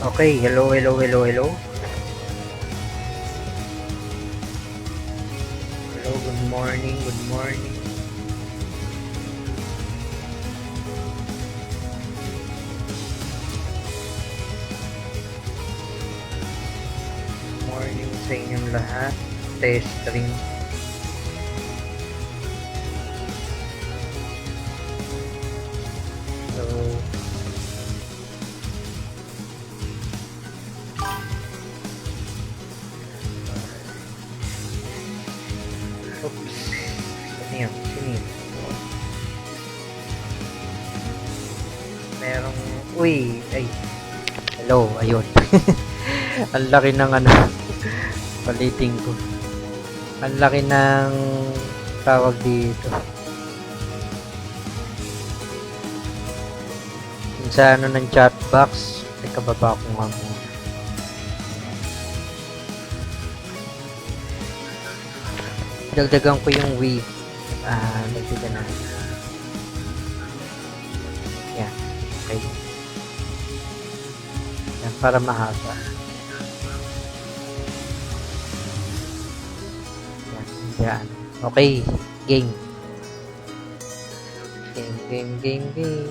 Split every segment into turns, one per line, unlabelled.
Okay, hello. Hello, good morning, good morning. Good morning sa inyong lahat. Test stream. So, oops. Ano yun? Sino yun? Merong, uy, ay. Hello, ayun. Ang laki ng ano, paliting ko. Ang laki ng tawag dito. Sa ano ng chat box, teka baba ko nga muna. Dagdagan ko yung wave. Dagdagan na. Yan. Okay. Yan, para mahaba. Yan. Okay. Game. Game.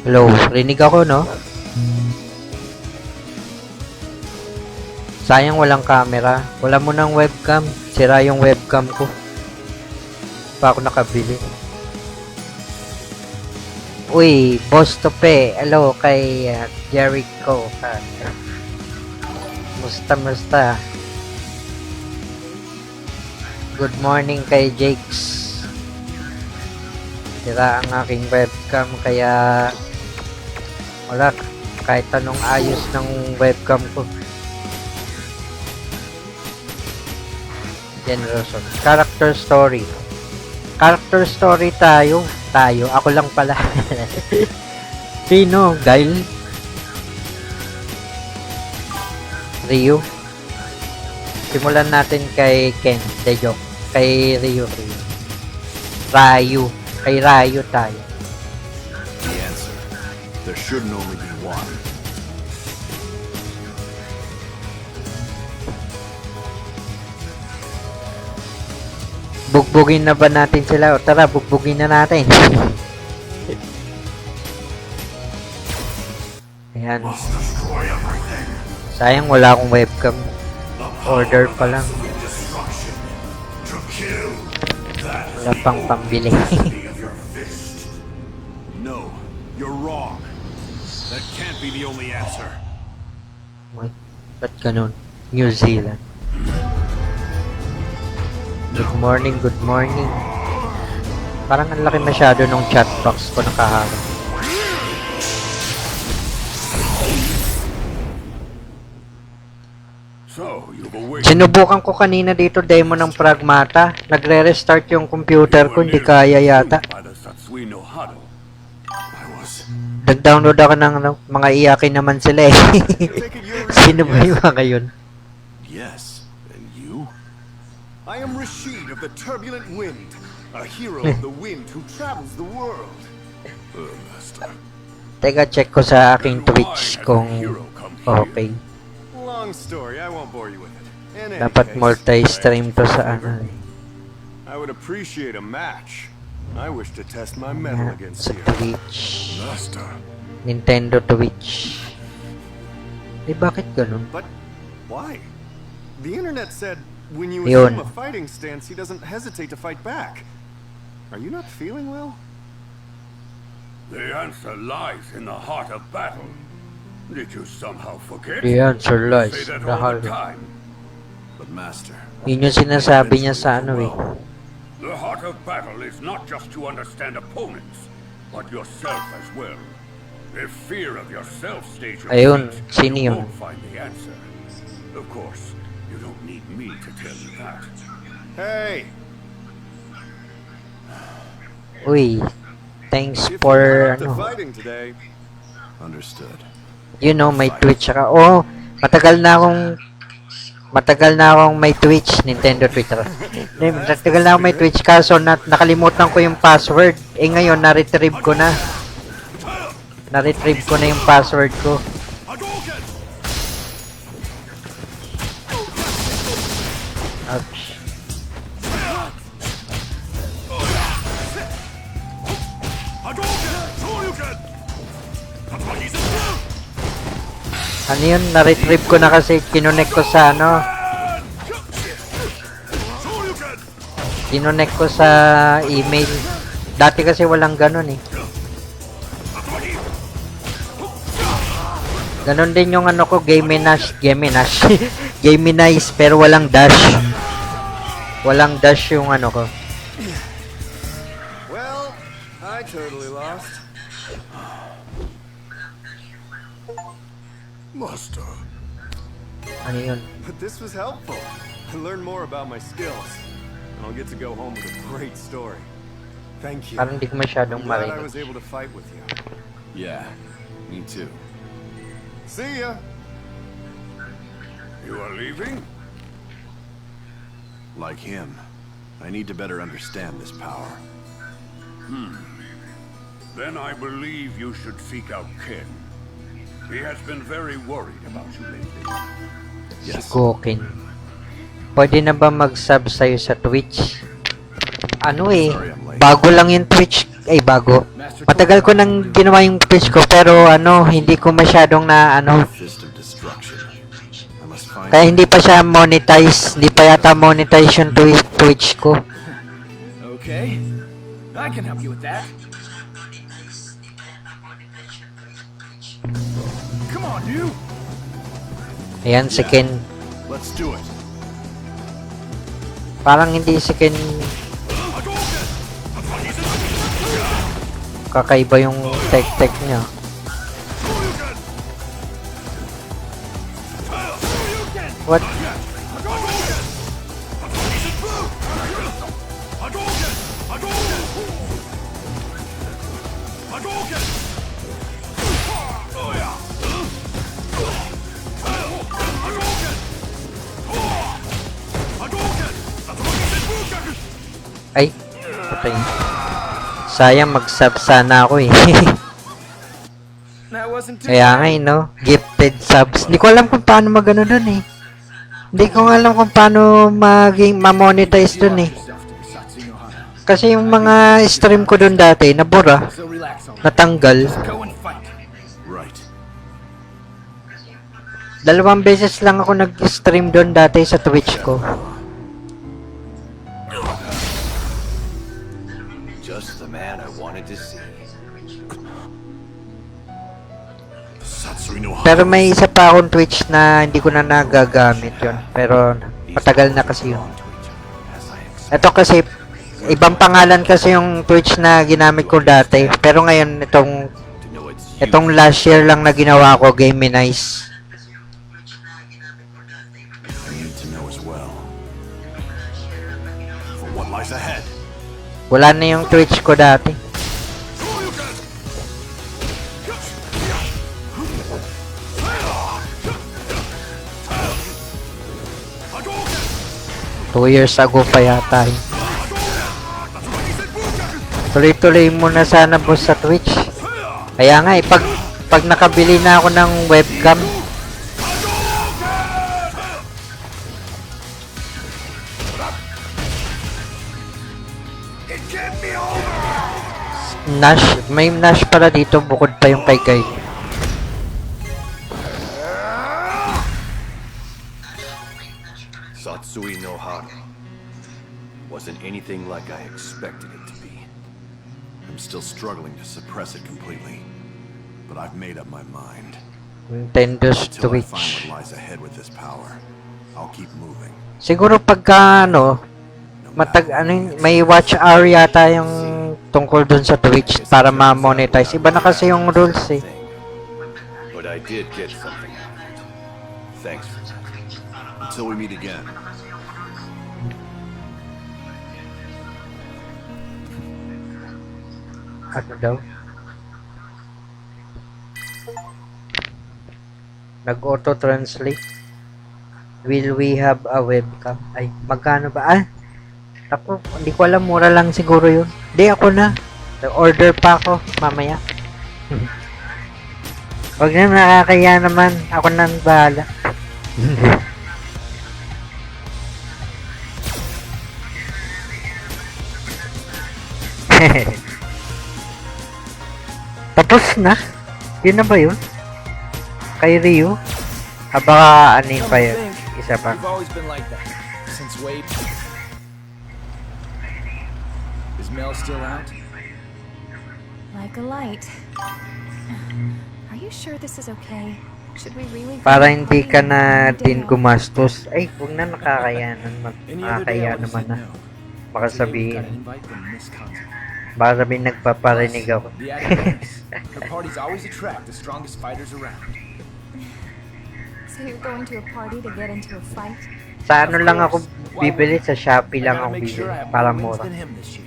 Hello. Rinig ako, no? Sayang walang camera. Wala mo ng webcam. Sira yung webcam ko. Pa ako nakabili. Uy, Boss Tope. Hello kay Jericho. Musta. Good morning kay Jakes. Sira ang aking webcam kaya wala kahit anong ayos ng webcam ko. Generation. Character story tayo. Ako lang pala. Sino? Guile? Ryu? Simulan natin kay Ken. De joke. Kay Ryu. Kay Ryu tayo.
The answer. There shouldn't only be one.
Bugbugin na ba natin sila? O tara, bugbugin na natin. Ayan. Sayang wala akong webcam. Order pa lang. Wala pang pambili.
No, you're wrong. That can't be the only answer.
Ba't ganun? New Zealand. Good morning. Parang ang laki masyado nung chat box ko nakaharap. Sinubukan ko kanina dito demo ng Pragmata. Nagre-restart yung computer ko, hindi kaya yata. Nag-download ako ng mga iyakin naman sila eh. Sino ba yung mga yun?
Yes, and you? I am Rashid of the Turbulent Wind, a hero of the wind who travels the world. Master.
Teka, check ko sa aking Twitch kung okay.
Long story, I won't bore you with it.
Dapat multi-stream to sa ano eh.
I would appreciate a match. I wish to test my mettle against
Sa
you.
Twitch. Nintendo Twitch. Eh, bakit ganun?
But why? The internet said when you
Yun.
assume a fighting stance, he doesn't hesitate to fight back. Are you not feeling well?
The answer lies in the heart of battle. Did you somehow forget?
The answer lies
Say that
in the
all
heart
the
of...
time.
But master,
Yun yung sinasabi niya sa ano eh.
The heart of battle is not just to understand opponents, but yourself as well. If fear of yourself stays your
Ayun,
feet,
sino
you
yun?
won't find the answer. Of course, you don't need me to tell you that.
hey,
Uy, thanks
if
for
you're not to
ano.
fighting today, understood.
You know, may Twitch ka. Oh, matagal na akong Matagal na akong may Twitch, Nintendo Twitter. Matagal na akong may Twitch kaso nakalimutan ko yung password. Eh ngayon, na-retrieve ko na. Na-retrieve ko na yung password ko. Ouch. Ano yun? Na-retrieve ko na kasi kinonek ko sa ano. Kinonek ko sa email. Dati kasi walang ganun eh. Ganon din yung ano ko, Geminize, Geminize, pero walang dash. Walang dash yung ano ko.
Well, I totally lost.
Master.
Ano yun?
But this was helpful. I learned more about my skills. And I'll get to go home with a great story. Thank you.
Parang di ko masyadong
I'm glad I
marinig.
was able to fight with you.
Yeah, me too.
See ya.
You are leaving?
Like him, I need to better understand this power.
Then I believe you should seek out Ken. He has been very worried about you lately.
Si
Yes.
Goken. Pwede na ba mag-sub sa'yo sa Twitch? Ano eh, bago lang yung Twitch. Ay, bago. Matagal ko nang ginawa yung Twitch ko, pero ano, hindi ko masyadong na ano.
Fist of destruction. I must find.
Kaya hindi pa siya monetize. Hindi pa yata monetize yung Twitch ko.
Okay, I can help you with that. Come on, you.
Ayan, si Ken.
Let's do it.
Parang hindi si Ken. Kakaiba yung tech niya. What? Ay, patay. Sayang mag-sub sana ako eh.
That wasn't too
Kaya nga eh, no? Gifted subs. Hindi ko alam kung paano magano dun eh. Hindi ko alam kung paano ma-monetize dun eh.
yourself to Satsu no Hana.
Kasi yung mga stream ko dun dati, nabura,
So relax on
natanggal.
Go and fight.
Right.
2 beses lang ako nag-stream dun dati sa Twitch ko.
Just the man I wanted to see. Satsui no
Pero may isa pa akong Twitch na hindi ko na nagagamit yon. Pero matagal na kasi yun.
As I expect.
Ito kasi, ibang pangalan kasi yung Twitch na ginamit ko dati. Pero ngayon,
To know it's you.
itong last year lang na ginawa ko, Geminize.
I need to know as well. For what lies ahead.
Wala na yung Twitch ko dati. Two years ago pa yata yun. Tuloy-tuloy muna sana boss sa Twitch. Kaya nga eh, pag nakabili na ako ng webcam, Nash, may Nash pala dito bukod pa yung kay Guy.
Satsui no Hana wasn't anything like I expected it to be. I'm still struggling to suppress it completely, but I've made up my mind.
Nintendo
Until I find
Switch.
what lies ahead with this power, I'll keep moving.
Siguro pagka ano,
No
matag
matter
ano
the
yun, may watch hour yata yung tungkol dun sa Twitch para ma-monetize. Iba na kasi yung rules eh.
thing. But I did get something out of it. Thanks for that. Until we meet again.
Ano daw? Nag-auto-translate. Will we have a webcam? Ay, magkano ba? Ah, ako, hindi ko alam, mura lang siguro yun. Hindi, ako na. Order pa ako, mamaya. Huwag na, nakakaya naman. Ako na ang bahala. Tapos na? Yun na ba yun? Kay Ryu? Baka ano yun pa yun? Isa pa.
You've always been like that. Since way... Is Mel still out?
Like a light. Are you sure this is okay? Should we really...
Para hindi ka na din gumastos. Ay, huwag na, nakakayanan.
Any other day I
Nakakaya
would have
naman
said
na.
no.
Baka
Today,
sabihin.
got an invite from Miss Conti.
Baka sabihin nagpaparinig ako.
The added bonus, her parties always attract the strongest fighters around.
So you're going to a party to get into a fight?
Sa ano lang ako bibili? Sa Shopee lang ako bibili. Para mura.
Than him this year.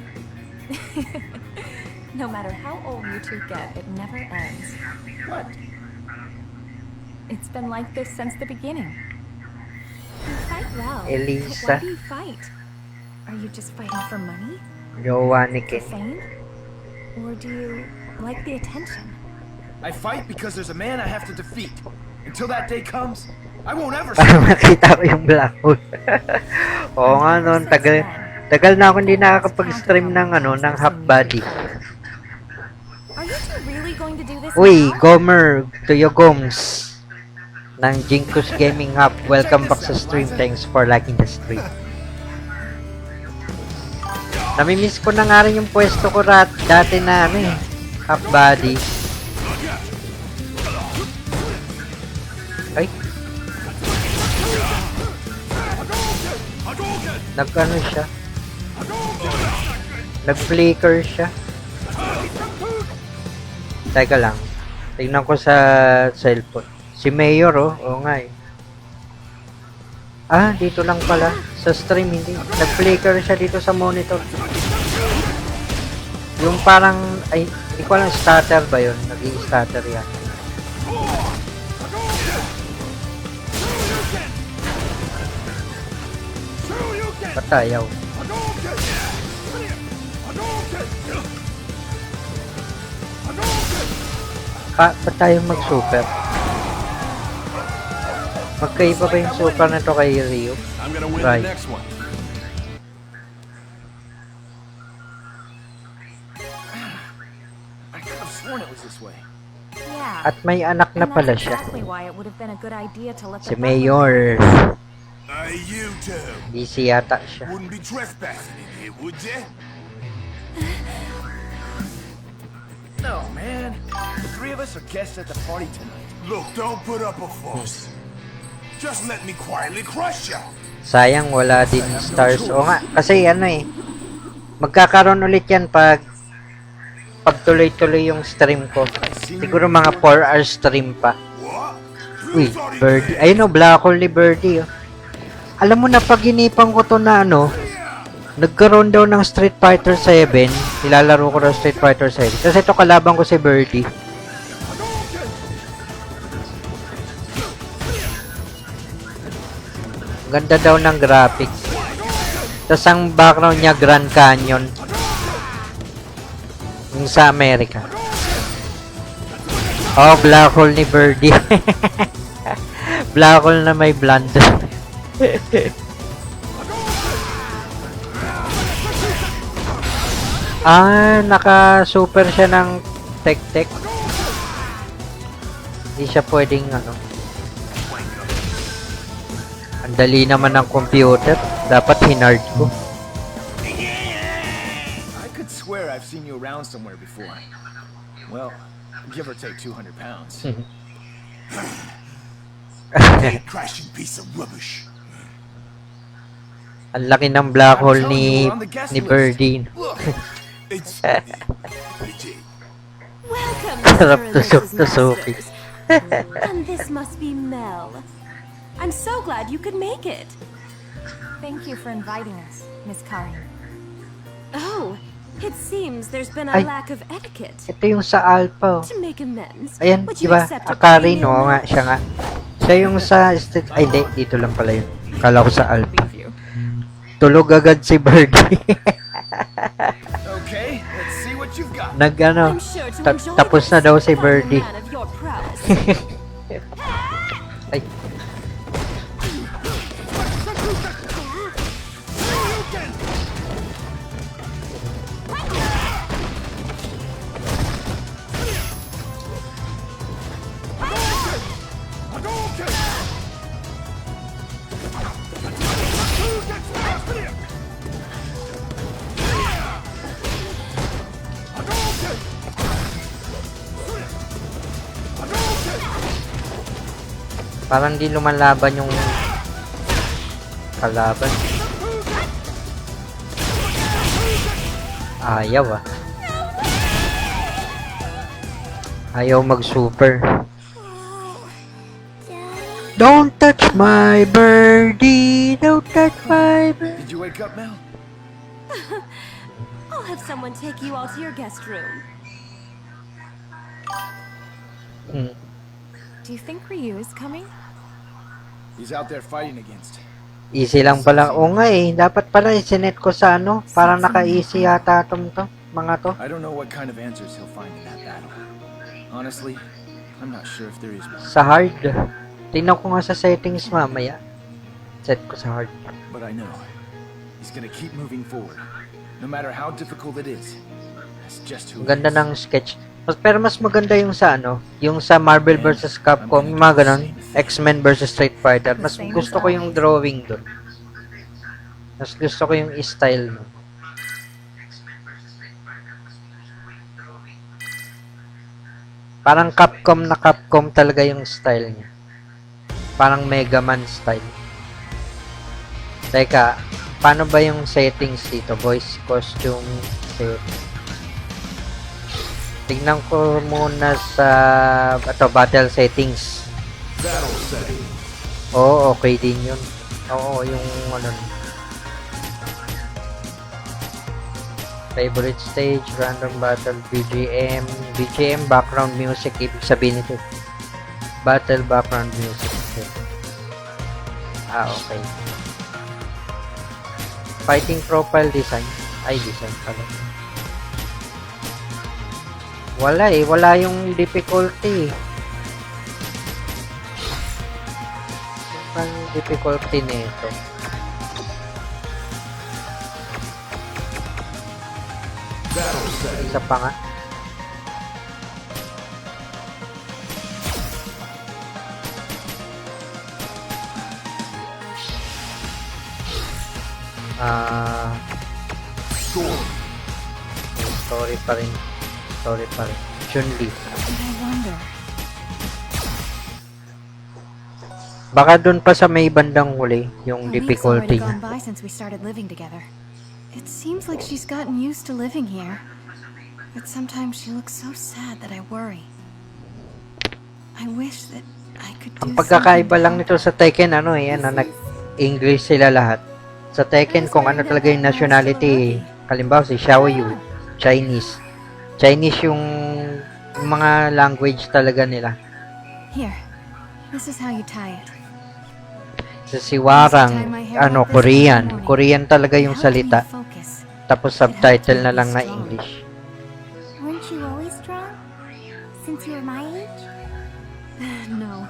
No matter how old you two get, it never ends.
What?
It's been like this since the beginning. You fight well.
Elisa.
But why do you fight? Are you just fighting for money?
Jowa ni
For
Ken.
fame? Or do you like the attention?
I fight because there's a man I have to defeat. Until that day comes, I won't ever
Para
stop.
makita ko yung black hole. Oo nga noon, tagal na ako hindi nakakapag-stream ng ng half body.
Are you two really going to do this
Uy,
now?
Gomer, Tuyo Gomes ng Jinkus Gaming Hub. Welcome back sa stream. Thanks for liking the stream. Namimiss ko na nga rin yung pwesto ko dati na half body. Ay. Nag-ano siya? Nag-flicker siya. Teka lang. Tingnan ko sa cellphone. Si Mayor, oh. Oo nga eh. Ah, dito lang pala. Sa stream, hindi. Nag-flicker siya dito sa monitor. Yung parang, ay, hindi ko alam, stutter ba yun? Nag-i-stutter yan. Patayaw. Ba't tayo mag-super? Magkaiba ba yung super na to kay Ryu?
I'm gonna win
Right.
the next one.
I could have sworn it was this way.
Yeah.
At may anak na
And
pala
that's
siya.
exactly why it would have been a good idea to let
Si
the butler-
Mayor.
You two
Busy yata siya.
wouldn't be trespassing in here, would you?
No, man. The three of us are guests at the party tonight.
Look, don't put up a fuss. Just let me quietly crush you.
Sayang wala din stars. O nga, kasi magkakaroon ulit yan pag tuloy-tuloy yung stream ko. Siguro mga 4 hours stream pa.
What?
Uy, Birdie. Ayun o, black hole ni Birdie. Oh. Alam mo na, pag inipan ko to na nagkaroon daw ng Street Fighter 7. Nilalaro ko ng Street Fighter 7. Kasi ito kalaban ko si Birdie. Ganda daw ng graphics. Tapos ang background niya Grand Canyon. Yung sa Amerika. Oh, black hole ni Birdie. Black hole na may blonde. Ah, naka-super siya ng tek-tek. Hindi siya pwedeng Ang dali naman ng computer. Dapat hinard ko.
I could swear I've seen you around somewhere before. Well, give or take 200 pounds.
Crashing piece of rubbish.
Ang laki ng black hole ni Birdie.
Look, it's legit.
Welcome,
Sarap
Mr. and
tusok
Mrs.
tusoki.
Masters. And this must be Mel. I'm so glad you could make it. Thank you for inviting us, Miss Karin. Oh, it seems there's been a
Ay.
lack of etiquette.
Ito yung sa Alpha. Oh.
To make amends,
Ayan,
would
di
you
ba?
accept a
Akarin,
premium
oo nga,
lunch?
siya nga. Si Siya yung sa ay hindi, dito lang pala yun. Kala ko sa Alp. Tulog agad si Birdie.
Okay, let's see what you've got.
Nag ano,
I'm sure to enjoy
tapos na
this,
daw si
proud
Birdie.
man of your prowess.
Ay, parang di lumalaban yung kalaban. Ayaw ah. Ayaw mag-super. Don't touch my birdie. Don't touch my birdie.
Did you wake up, Mel?
I'll have someone take you all to your guest room.
Hmm.
Do you think Ryu is coming?
He's out there fighting against.
Easy lang pala. O nga eh. Dapat pala isinet ko sa ano. Para naka-easy yata itong to. Mga to.
I don't know what kind of answers he'll find in that battle. Honestly, I'm not sure if there is one.
Sa hard. Tingnan ko nga sa settings mamaya. Set ko sa hard.
But I know he's gonna keep moving forward, no matter how difficult it is. That's just who.
Ang ganda ng sketch. Pero mas maganda yung sa ano, yung sa Marvel vs. Capcom, yung mga ganon, X-Men vs. Street Fighter. Mas gusto ko yung drawing doon. Mas gusto ko yung style no. Parang Capcom na Capcom talaga yung style niya. Parang Mega Man style. Teka, paano ba yung settings dito? Voice, costume, set. Tignan ko muna sa battle settings.
Battle setting.
Oo, okay din yun. Oo, yung ano. Favorite stage, random battle, BGM. BGM, background music, ibig sabihin nito. Battle background music. Okay. Fighting profile design. Ay, design pala. Wala eh, wala yung difficulty. Ang difficulty nito. Isa pa nga. Story pa rin. Chun-Li.
I wonder.
Baka dun pa sa may bandang huli, yung
A week's already
difficulty
gone
niya.
by since we started living together. It seems like she's gotten used to living here. But sometimes she looks so sad that I worry. I wish that I could do
Ang pagkakaiba
something
lang
to
nito sa Tekken, ano eh, nag-English sila lahat. Sa Tekken, kung ano talaga yung nationality, halimbawa si Xiaoyu, Chinese. Chinese yung mga language talaga nila.
Here, this is how you tie it.
Si Warang, ano, Korean. Korean talaga yung
It helped me
salita.
focus.
Tapos subtitle na lang na English.
Weren't you always strong? Since you were my age?
No,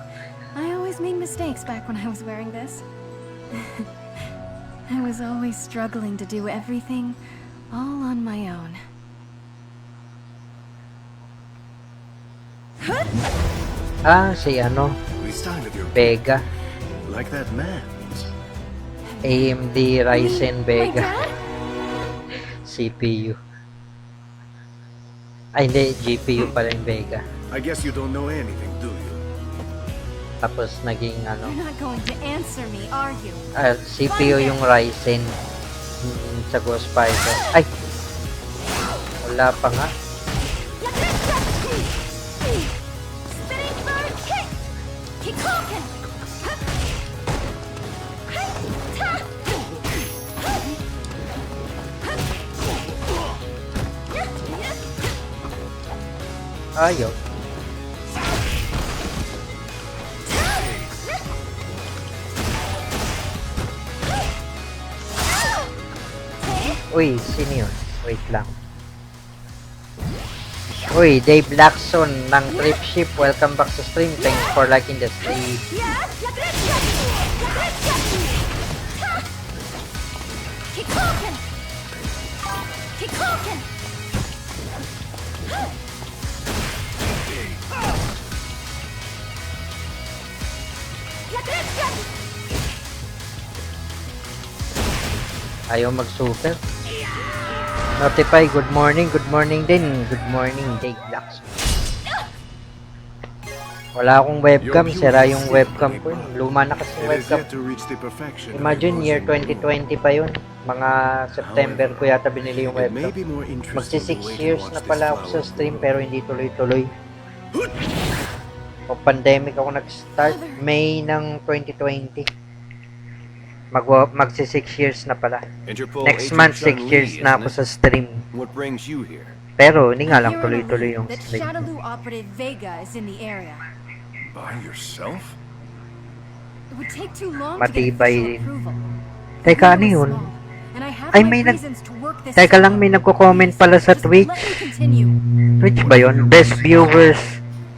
I always made mistakes back when I was wearing this. I was always struggling to do everything all on my own.
Si ano,
We started your
Vega.
like that man.
AMD Ryzen
My
Vega.
dad?
CPU. Ay, hindi. GPU pala yung Vega.
I guess you don't know anything, do you?
Tapos naging ano,
You're not going to answer me, are you?
CPU yung Ryzen sa Ghost Fighter. Ay! Wala pa nga.
Spinning bird kick! Kikoken!
Ayaw. Uy, sino yun? Wait lang. Uy, Dave Blackson ng Trip Ship. Welcome back to stream. Thanks for liking the stream. Ayaw mag-super. Notify, good morning din. Good morning, Dave Blackson. Wala akong webcam, sira yung webcam ko. Luma na kasi yung
It is
webcam.
yet to reach the perfection. of
Imagine,
yours
year
and me.
2020 pa yun. Mga September ko yata binili yung
It may
webcam.
be more interesting
Magsi 6
to wait and
years
watch
na
this
pala ako sa
flower
stream
bloom.
pero hindi tuloy-tuloy. O pandemic ako nag-start May ng 2020. Magsi 6 years na pala.
Interpol
Next
Agent
month 6
Chun-Li,
years na ako
isn't
sa stream.
it? What brings you here?
Pero hindi nga
I
lang
hear on a
tuloy-tuloy
lead
yung
that
stream.
Shadaloo operative Vega is in the area.
By yourself?
It would take too long to
Matibay
get
din.
official approval.
Teka, ano
Hero is
yun?
small, and I have
Ay,
my
may nag...
reasons to work this
Teka lang,
out.
may nagko-comment pala sa
Just
Twitch.
let me continue.
Twitch ba yun? Best viewers...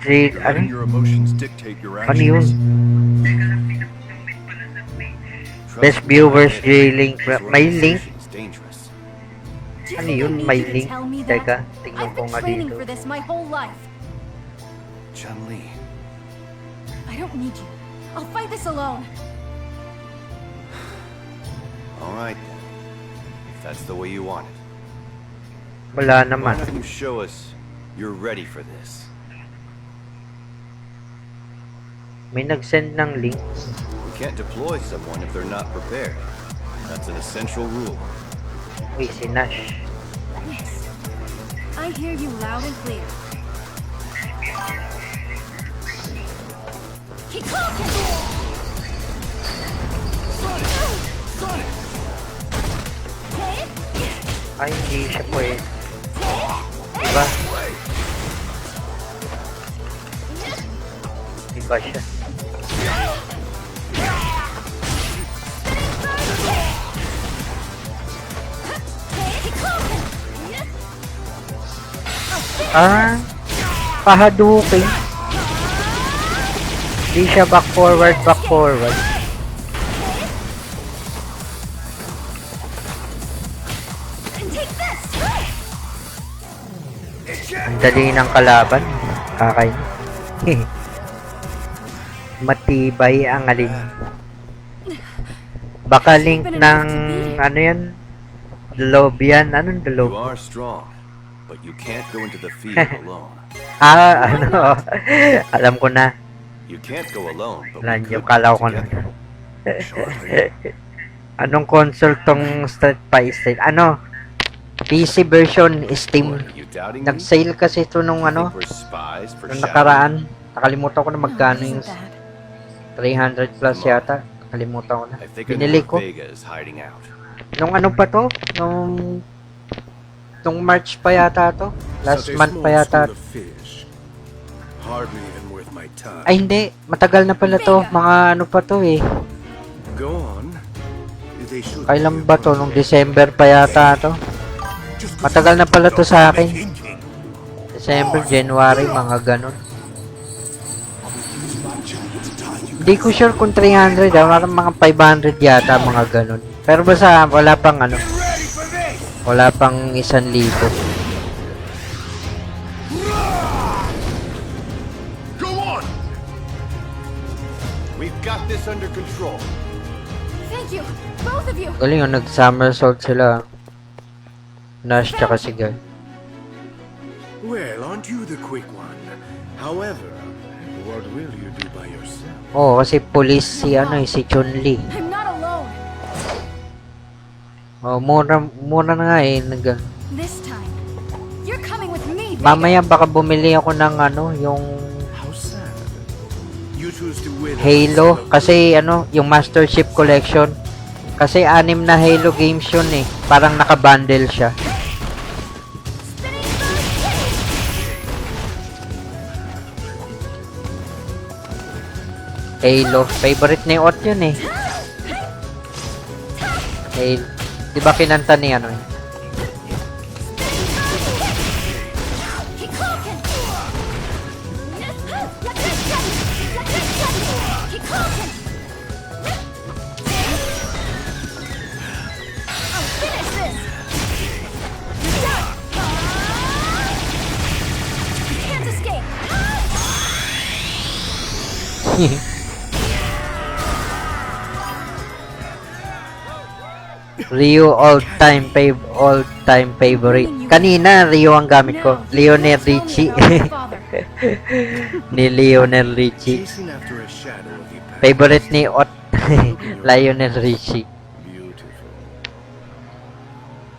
Letting
Ano?
your emotions dictate your
Ano yun?
actions.
Best viewers J-Link.
This
May link?
organization is dangerous.
Do you
Ano
think I
yun?
need
May
you to
link?
tell me that?
Teka, tingnan
I've
ko
been
nga
training
dito.
for this my whole life.
Chun-Li,
I don't need you. I'll fight this alone.
all right then. If that's the way you want it.
Wala
Why
naman.
don't you show us you're ready for this?
May nag-send ng link.
We can't deploy someone if they're not prepared. That's an essential rule.
Uy, si Nash.
Yes. I hear you loud and clear. Kikoken!
Ay, hindi siya pwede. Diba? Diba siya? Ah, pahadukin. Di siya back forward.
Take this!
Ang dali ng kalaban. Kakain. Matibay ang alin. Baka link ng ano yan? Dalob yan. Anong
You
dalob?
are strong, but you can't go into the field alone.
Ah, ano? Alam ko na.
You can't go alone, but we
Nandiyo,
could
kala ko
work
na.
together.
Anong console tong Street by Street? Ano? PC version Steam.
What, are you doubting me?
Nag-sale kasi ito nung
You
ano,
think we're spies for
nung
Shadow?
nakaraan. Nakalimutan ko na magkano
No,
yung
isn't that?
300 plus yata. Nakalimutan ko na.
I think I know
Binili
where
ko.
Vega is hiding out.
Nung ano pa to? Nung March pa yata to? Last
Such a
month
small
pa yata.
school of fish. Hardly even worth my time.
Ay hindi, matagal na pala to. Mga ano pa to eh.
Go on. They should
Kailan
be
ba to?
upon
Nung
me.
December pa yata to.
Just
Matagal na pala to sa akin.
thinking.
December, January, mga ganon. Hindi ko sure kung 300 parang mga 500 yata, mga ganon. Pero basta wala pang ano. Wala pang 1,000.
Go on.
We've got this under control.
Thank you, both of you.
Galing yung nag-somersault sila. Nash tsaka si Guy.
Well, aren't you the quick one? However, what will you do by yourself?
Oo, kasi police si ano eh, si Chun-Li.
I'm not alone.
Oh, mura na nga eh.
This time, you're coming with me. Vega.
Mamaya baka bumili ako ng ano, yung
How sad. You choose to win.
Halo. Kasi ano, yung Master Chief Collection. Kasi 6 na Halo games yun eh. Parang naka-bundle siya. Halo. Favorite ni Ot yun eh. Halo. Di ba kinanta ni ano eh? Ryu all time favorite. Kanina Ryu ang gamit ko. Lionel Richie. Ni Lionel Richie.
Chasing after a shadow of your past.
Favorite ni Ot. Lionel Richie.
Beautiful.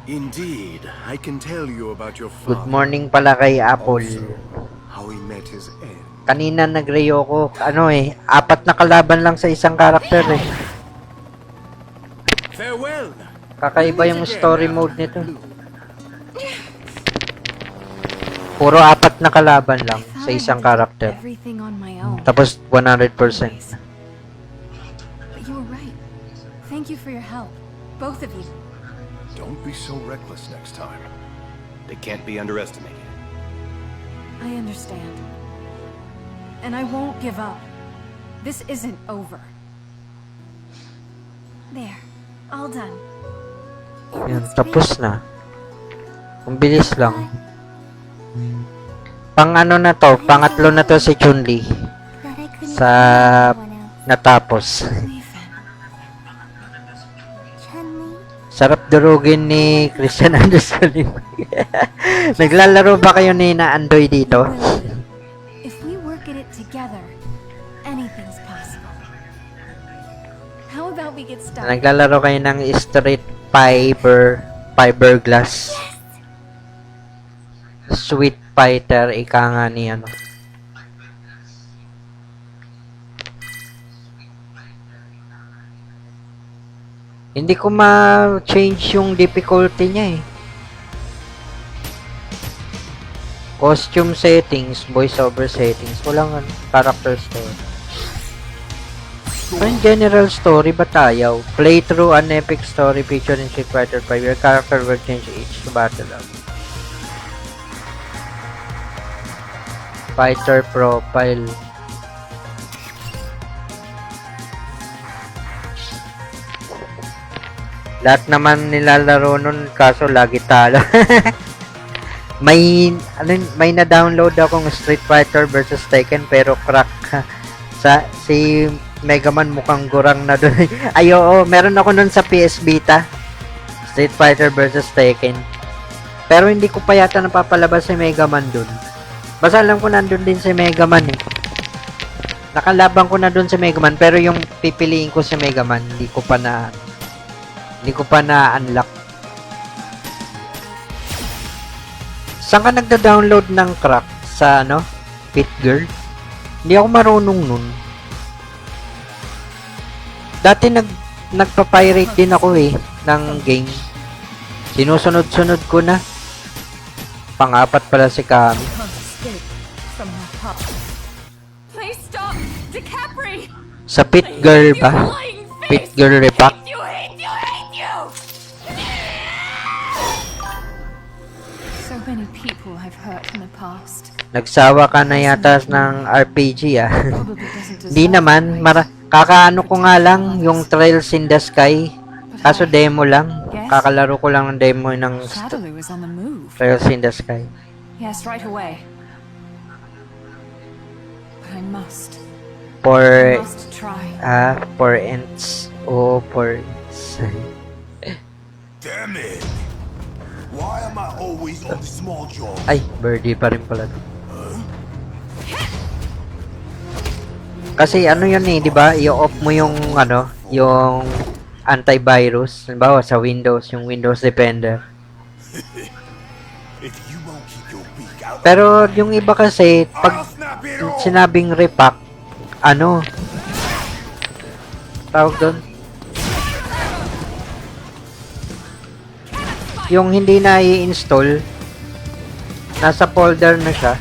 Indeed, I can tell you about your father.
Good morning pala kay Apple.
Also, how he met his end.
Kanina nag-Ryu ko. Ano eh, 4 na kalaban lang sa isang karakter eh.
Farewell.
Kakaiba yung story mode nito. Puro 4 na kalaban lang sa isang karakter.
Everything on my own.
Tapos 100%.
But you were right. Thank you for your help. Both of you.
Don't be so reckless next time. They can't be underestimated.
I understand. And I won't give up. This isn't over. There. All done.
Yan, tapos na. Ang bilis lang. Pang ano na to, pangatlo na to si Chun-Li
Glad I couldn't
sa
find anyone else.
natapos.
Nathan.
Chun-Li?
Sarap durugin ni Christian Anderson. Naglalaro ba kayo ni na Andoy dito?
Will, if we work at it together, anything's possible. How about we get started?
Naglalaro kayo ng Street Fiberglass. Sweet Fighter, ika nga ni ano. Hindi ko ma-change yung difficulty niya eh. Costume settings, voiceover settings, walang ano, character story. So, in general story, ba't ayaw? Play through an epic story featured in Street Fighter 5. Your character will change each battle up. Fighter profile. Lahat naman nilalaro nun, kaso lagi talo. may na-download akong Street Fighter versus Tekken pero crack. Si Mega Man mukhang gurang na doon. Ay oo, meron ako nun sa PS Vita. Street Fighter versus Tekken. Pero hindi ko pa yata napapalabas si Mega Man doon. Basta alam ko nandun din si Mega Man eh. Nakalaban ko na doon si Mega Man pero yung pipiliin ko si Mega Man hindi ko pa na-unlock. Saan ka nagda-download ng crack? Sa ano? Pit Girl? Hindi ako marunong nun. Dati nagpa-pirate din ako eh ng game. Sinusunod-sunod ko na. Pang-apat pala si Kami.
Please stop! DiCapri!
Sa Pit Girl ba? Pit Girl Repack?
You hate you!
So many people I've hurt in the past.
Nagsawa ka na yata ng RPG ah.
Probably doesn't
Hindi
deserve
naman,
my
kakaano ko nga lang yung Trails in the Sky. Kaso demo lang. Kakalaro ko lang ng demo ng
Shadowloo is on the move.
Trails in the Sky.
Yes, right away. But I must
For
try.
for ends. Oh, for ends.
Damn it! Why am I always on the small job?
Ay, birdie pa rin pala. Kasi ano yun eh, di ba? I-off mo yung ano, yung antivirus. Halimbawa sa Windows, yung Windows Defender.
If you won't keep your beak out,
Pero yung iba kasi,
I'll
pag
snap it off!
sinabing repack, ano? Tawag doon? Yung hindi na i-install, nasa folder na siya.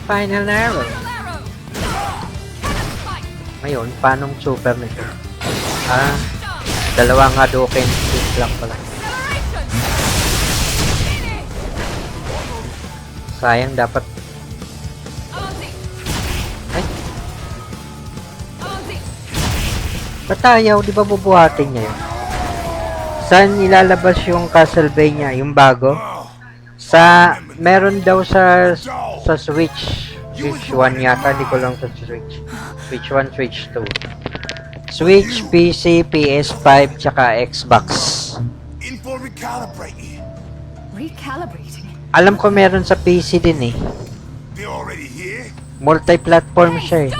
Final arrow. Ngayon, paanong super nito? Dalawang Hadouken stick lang pala. Sayang, dapat... Ay! Ba't ayaw? Di ba bubuhatin niya yun? Saan ilalabas yung Castlevania? Yung bago? Meron daw sa Switch. Switch 1 yata. Hindi ko lang sa Switch. Switch 1, Switch 2. Switch, PC, PS5, tsaka Xbox.
In for recalibrating.
Recalibrating?
Alam ko meron sa PC din eh.
They're already here?
Multi-platform siya eh.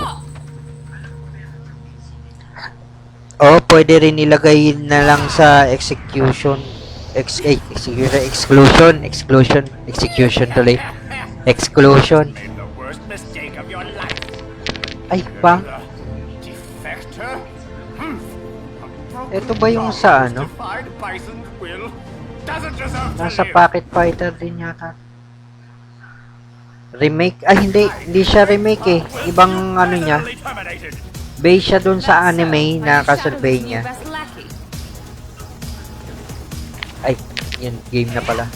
Oh, pwede rin ilagay na lang sa execution. Execution tuloy. Exclusion.
Made the worst mistake of your life.
Ay, pa.
Defector?
Ito ba yung sa ano?
Defied Bison's will. Doesn't deserve to
Nasa
live.
Pocket Fighter din yata. Remake? Ay, hindi siya remake eh. Ibang ano niya.
Permanently terminated.
Based siya dun sa anime na Castlevania. Ay, yan, game na pala.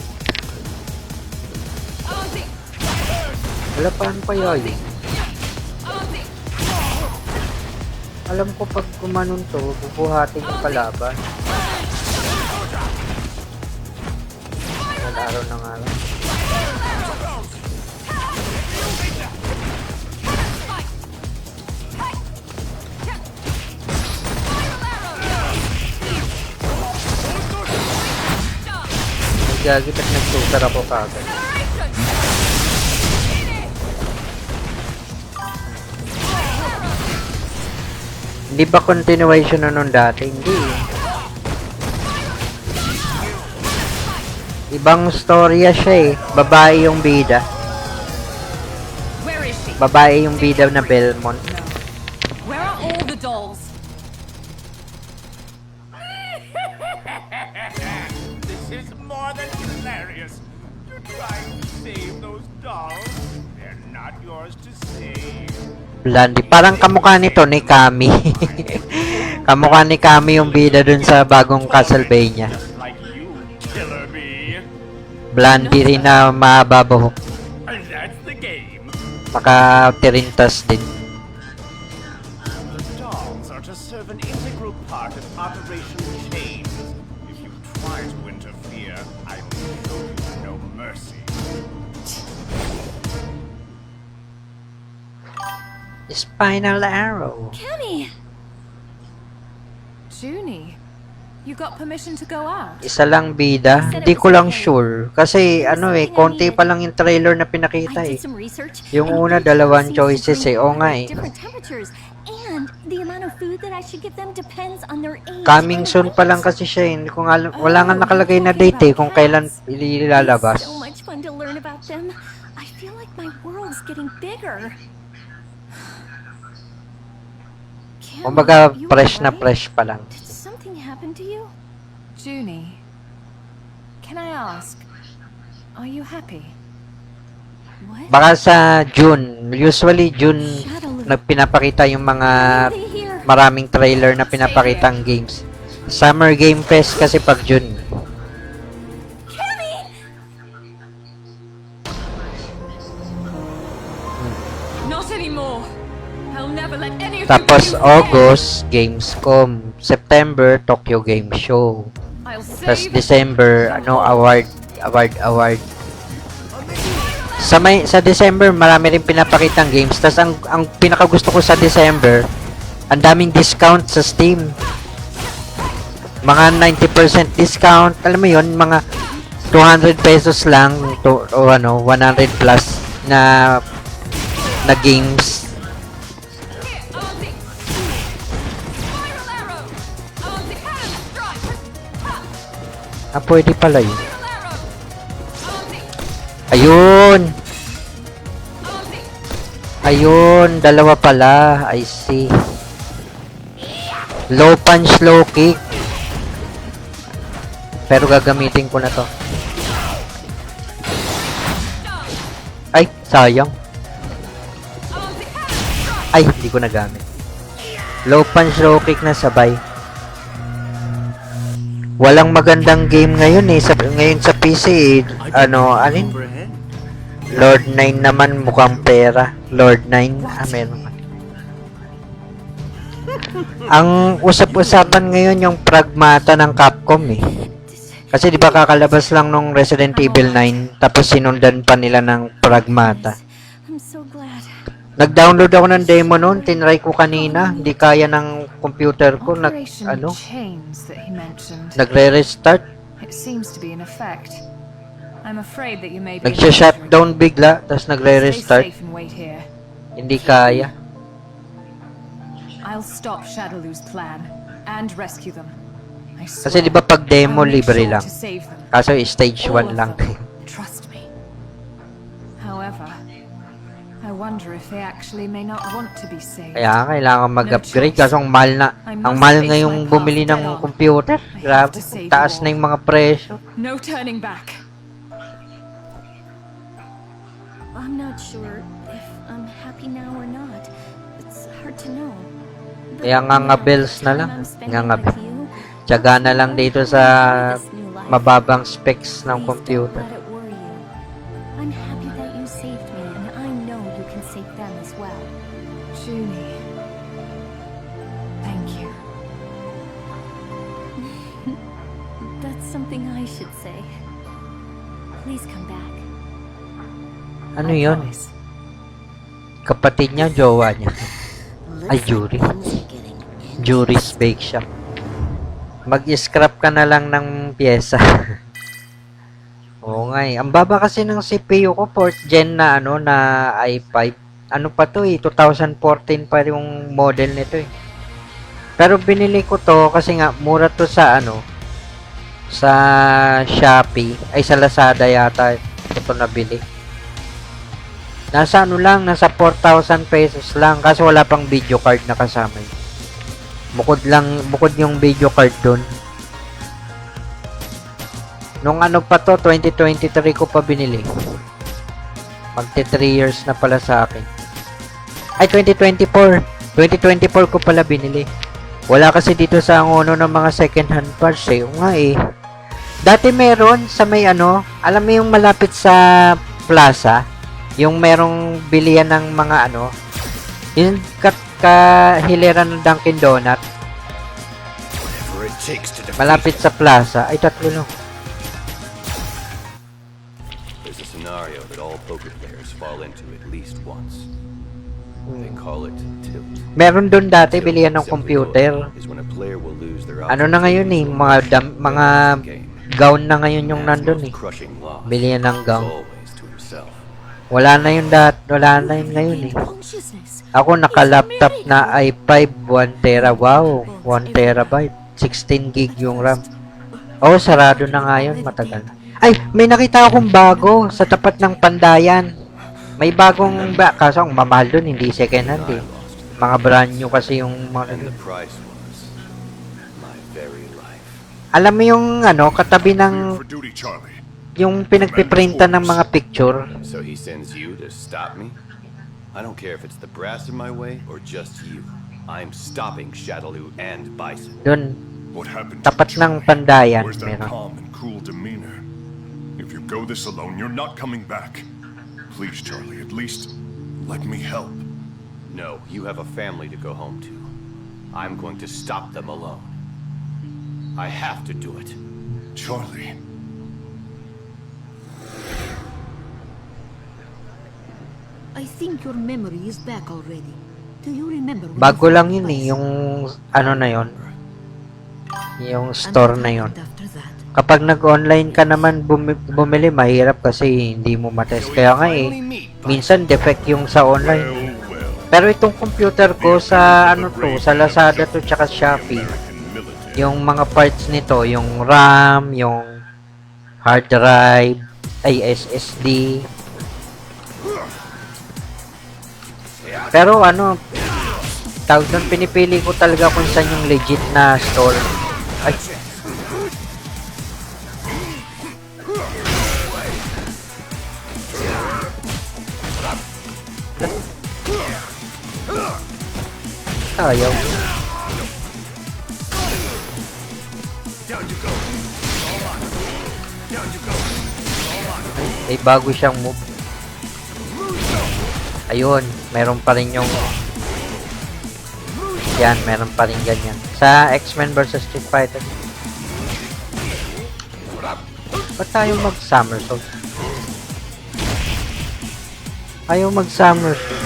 Wala, paano kaya yun? Alam ko pag gumanon to, bubuhatin yung kalaban. Nalaro na nga lang. Gagi, ba't nag-super ako kagad? Hindi ba continuation na nun dati? Hindi eh. Ibang storya siya eh. Babae yung bida.
Where is she?
Babae yung bida na Belmont.
Where are all the dolls?
This is more than hilarious. You're trying to save those dolls. They're not yours to save.
Blondie. Parang kamukha nito ni Kami. Kamukha ni Kami yung bida dun sa bagong Castlevania.
Just like you, Killer Bee.
Blondie rin na mababaho.
And that's the game.
Maka-tirintas din.
The dolls are to serve an integral part of Operation Change. If you try to interfere, I will show you no mercy.
Spinal Arrow.
Cammy! Junie, you got permission to go out?
Isa lang bida. Hindi ko lang sure. Kasi ano eh, konti pa lang yung trailer na pinakita eh. Yung una, dalawang choices eh. Oo nga eh.
And the amount of food that I should give them depends on their age.
Coming soon pa lang kasi siya eh. Hindi ko nga, wala nga nakalagay na date eh kung kailan ilalabas.
So much fun to learn about them. I feel like my world's getting bigger. Cammy,
Kumbaga,
you
fresh na
alright?
fresh pa lang.
Did something happen to you?
Junie, can I ask, are you happy?
What?
Baka sa June. Usually June nagpinapakita yung mga maraming trailer na pinapakitang games. Summer Game Fest kasi pag June.
Not anymore. I'll never let any of
Tapos
you bring me
August, Gamescom. September, Tokyo Game Show.
down. I'll
Tapos
save
December, award. Sa December, marami rin pinapakitang games. Tapos ang pinakagusto ko sa December, ang daming discount sa Steam. Mga 90% discount. Alam mo yun, mga 200 pesos lang o 100 plus na games.
Auntie! Spiral arrow! Auntie cannon strike! Ha!
Pwede pala yun.
Spiral arrow! Auntie!
Ayun!
Auntie!
Ayun, dalawa pala. I see. Low punch, low kick. Pero gagamitin ko na to. Ay, sayang.
Auntie cannon strike!
Ay, hindi ko nagamit. Low punch, low kick na sabay. Walang magandang game ngayon eh. Ngayon sa PC eh. Alin? Lord 9 naman mukhang pera. Lord 9. Meron ka. Ang usap-usapan ngayon yung pragmata ng Capcom eh. Kasi di ba kakalabas lang nung Resident Evil 9 tapos sinundan pa nila ng pragmata.
I'm so glad.
Nag-download ako ng demo noon, tinry ko kanina, hindi kaya ng computer ko,
chains that he mentioned.
nagre-restart,
It seems to be in effect. I'm afraid that you may be
nagsha-shutdown bigla, tapos
Stay
nagre-restart,
safe and wait here.
hindi kaya.
I'll stop Shadowloo's plan and rescue them. I
Kasi
swear.
di ba pag demo
I'll make
libre
sure
lang,
to save them.
kaso stage
All
1
of
lang.
them. Trust me. However, I wonder if they actually may not want to be saved.
Kaya kailangan mag-upgrade kasi ang mahal ngayong bumili ng computer. Grabe, taas na yung mga presyo.
No turning back.
I'm not sure if I'm happy now or not. It's hard to know. But
Kaya nga bells na lang.
time I'm spending
Nga
with you,
Tiyaga na lang dito sa
this new life.
mababang specs ng
Please
computer.
don't let it worry you. I'm happy that you saved me, and I know you can save them as well.
Junie. Thank you.
That's something I should say. Please come back.
Ano yun? Kapatid niya, jowa niya. Ay, Yuri. Yuri's Bake Shop. Mag-scrap ka na lang ng pyesa. Oo nga eh. Ang baba kasi ng CPU ko, 4th gen na na i5. Ano pa to eh, 2014 pa yung model nito eh. Pero binili ko to kasi nga mura to sa sa Shopee, ay sa Lazada yata ito nabili. Nasa nasa 4,000 pesos lang kasi wala pang video card na kasama yun. Bukod yung video card dun. Nung pa to, 2023 ko pa binili. Magti 3 years na pala sa akin. Ay, 2024. 2024 ko pala binili. Wala kasi dito sa ng mga second hand parts eh. O nga eh. Dati meron sa may alam mo yung malapit sa plaza, yung merong bilihan ng mga yung kahiliran ng Dunkin Donut.
Whatever it takes to defeat
Malapit sa plaza. Ay, tatlo lang.
There's a scenario that all poker players fall into at least once. They call it tilt.
Meron doon dati bilihan ng computer.
Is when a player will lose their
Ano na ngayon eh, mga gown na ngayon yung nandun eh.
crushing loss.
Bilihan ng gown.
Always to himself.
Wala na yun ngayon eh. Ako naka-laptop na i5 1 tera. Wow, 1 terabyte. 16 gig yung RAM. Oh, sarado na nga yun. Matagal na. Ay, may nakita akong bago sa tapat ng Pandayan. May bagong kaso ang mamahal dun, hindi second hand eh. Mga brand new kasi yung mga
And the price was my very life.
alam mo yung katabi ng
For duty, Charlie.
yung pinagpiprintan ng mga picture.
So he sends you to stop me? I don't care if it's the brass in my way or just you. I'm stopping Shadaloo and Bison.
Doon,
What happened to
tapat
you,
ng
Charlie?
Pandayan.
Where's that
Meron.
calm and cool demeanor? If you go this alone, you're not coming back. Please, Charlie, at least let me help.
No, you have a family to go home to. I'm going to stop them alone. I have to do it.
Charlie.
I think your memory is back already. Do you remember when
Bago
you
lang
fought
yun eh,
Bison?
yung na yun. Yung
And
store
what
na yun.
happened after that?
Kapag nag-online ka naman bumili, mahirap kasi hindi mo matest. Kaya nga eh, minsan defect yung sa online.
Well, well.
Pero itong computer ko sa sa Lazada to tsaka Shopee,
American military.
yung mga parts nito, yung RAM, yung hard drive, ay SSD. Pero tawag doon, pinipili ko talaga kung saan yung legit na store. Ay. Ayaw. May bago siyang move. Ayun, meron pa rin yung Yan, meron pa rin ganyan. Sa X-Men vs Street Fighter. Ba't tayo mag-somersault? Ayaw mag-somersault.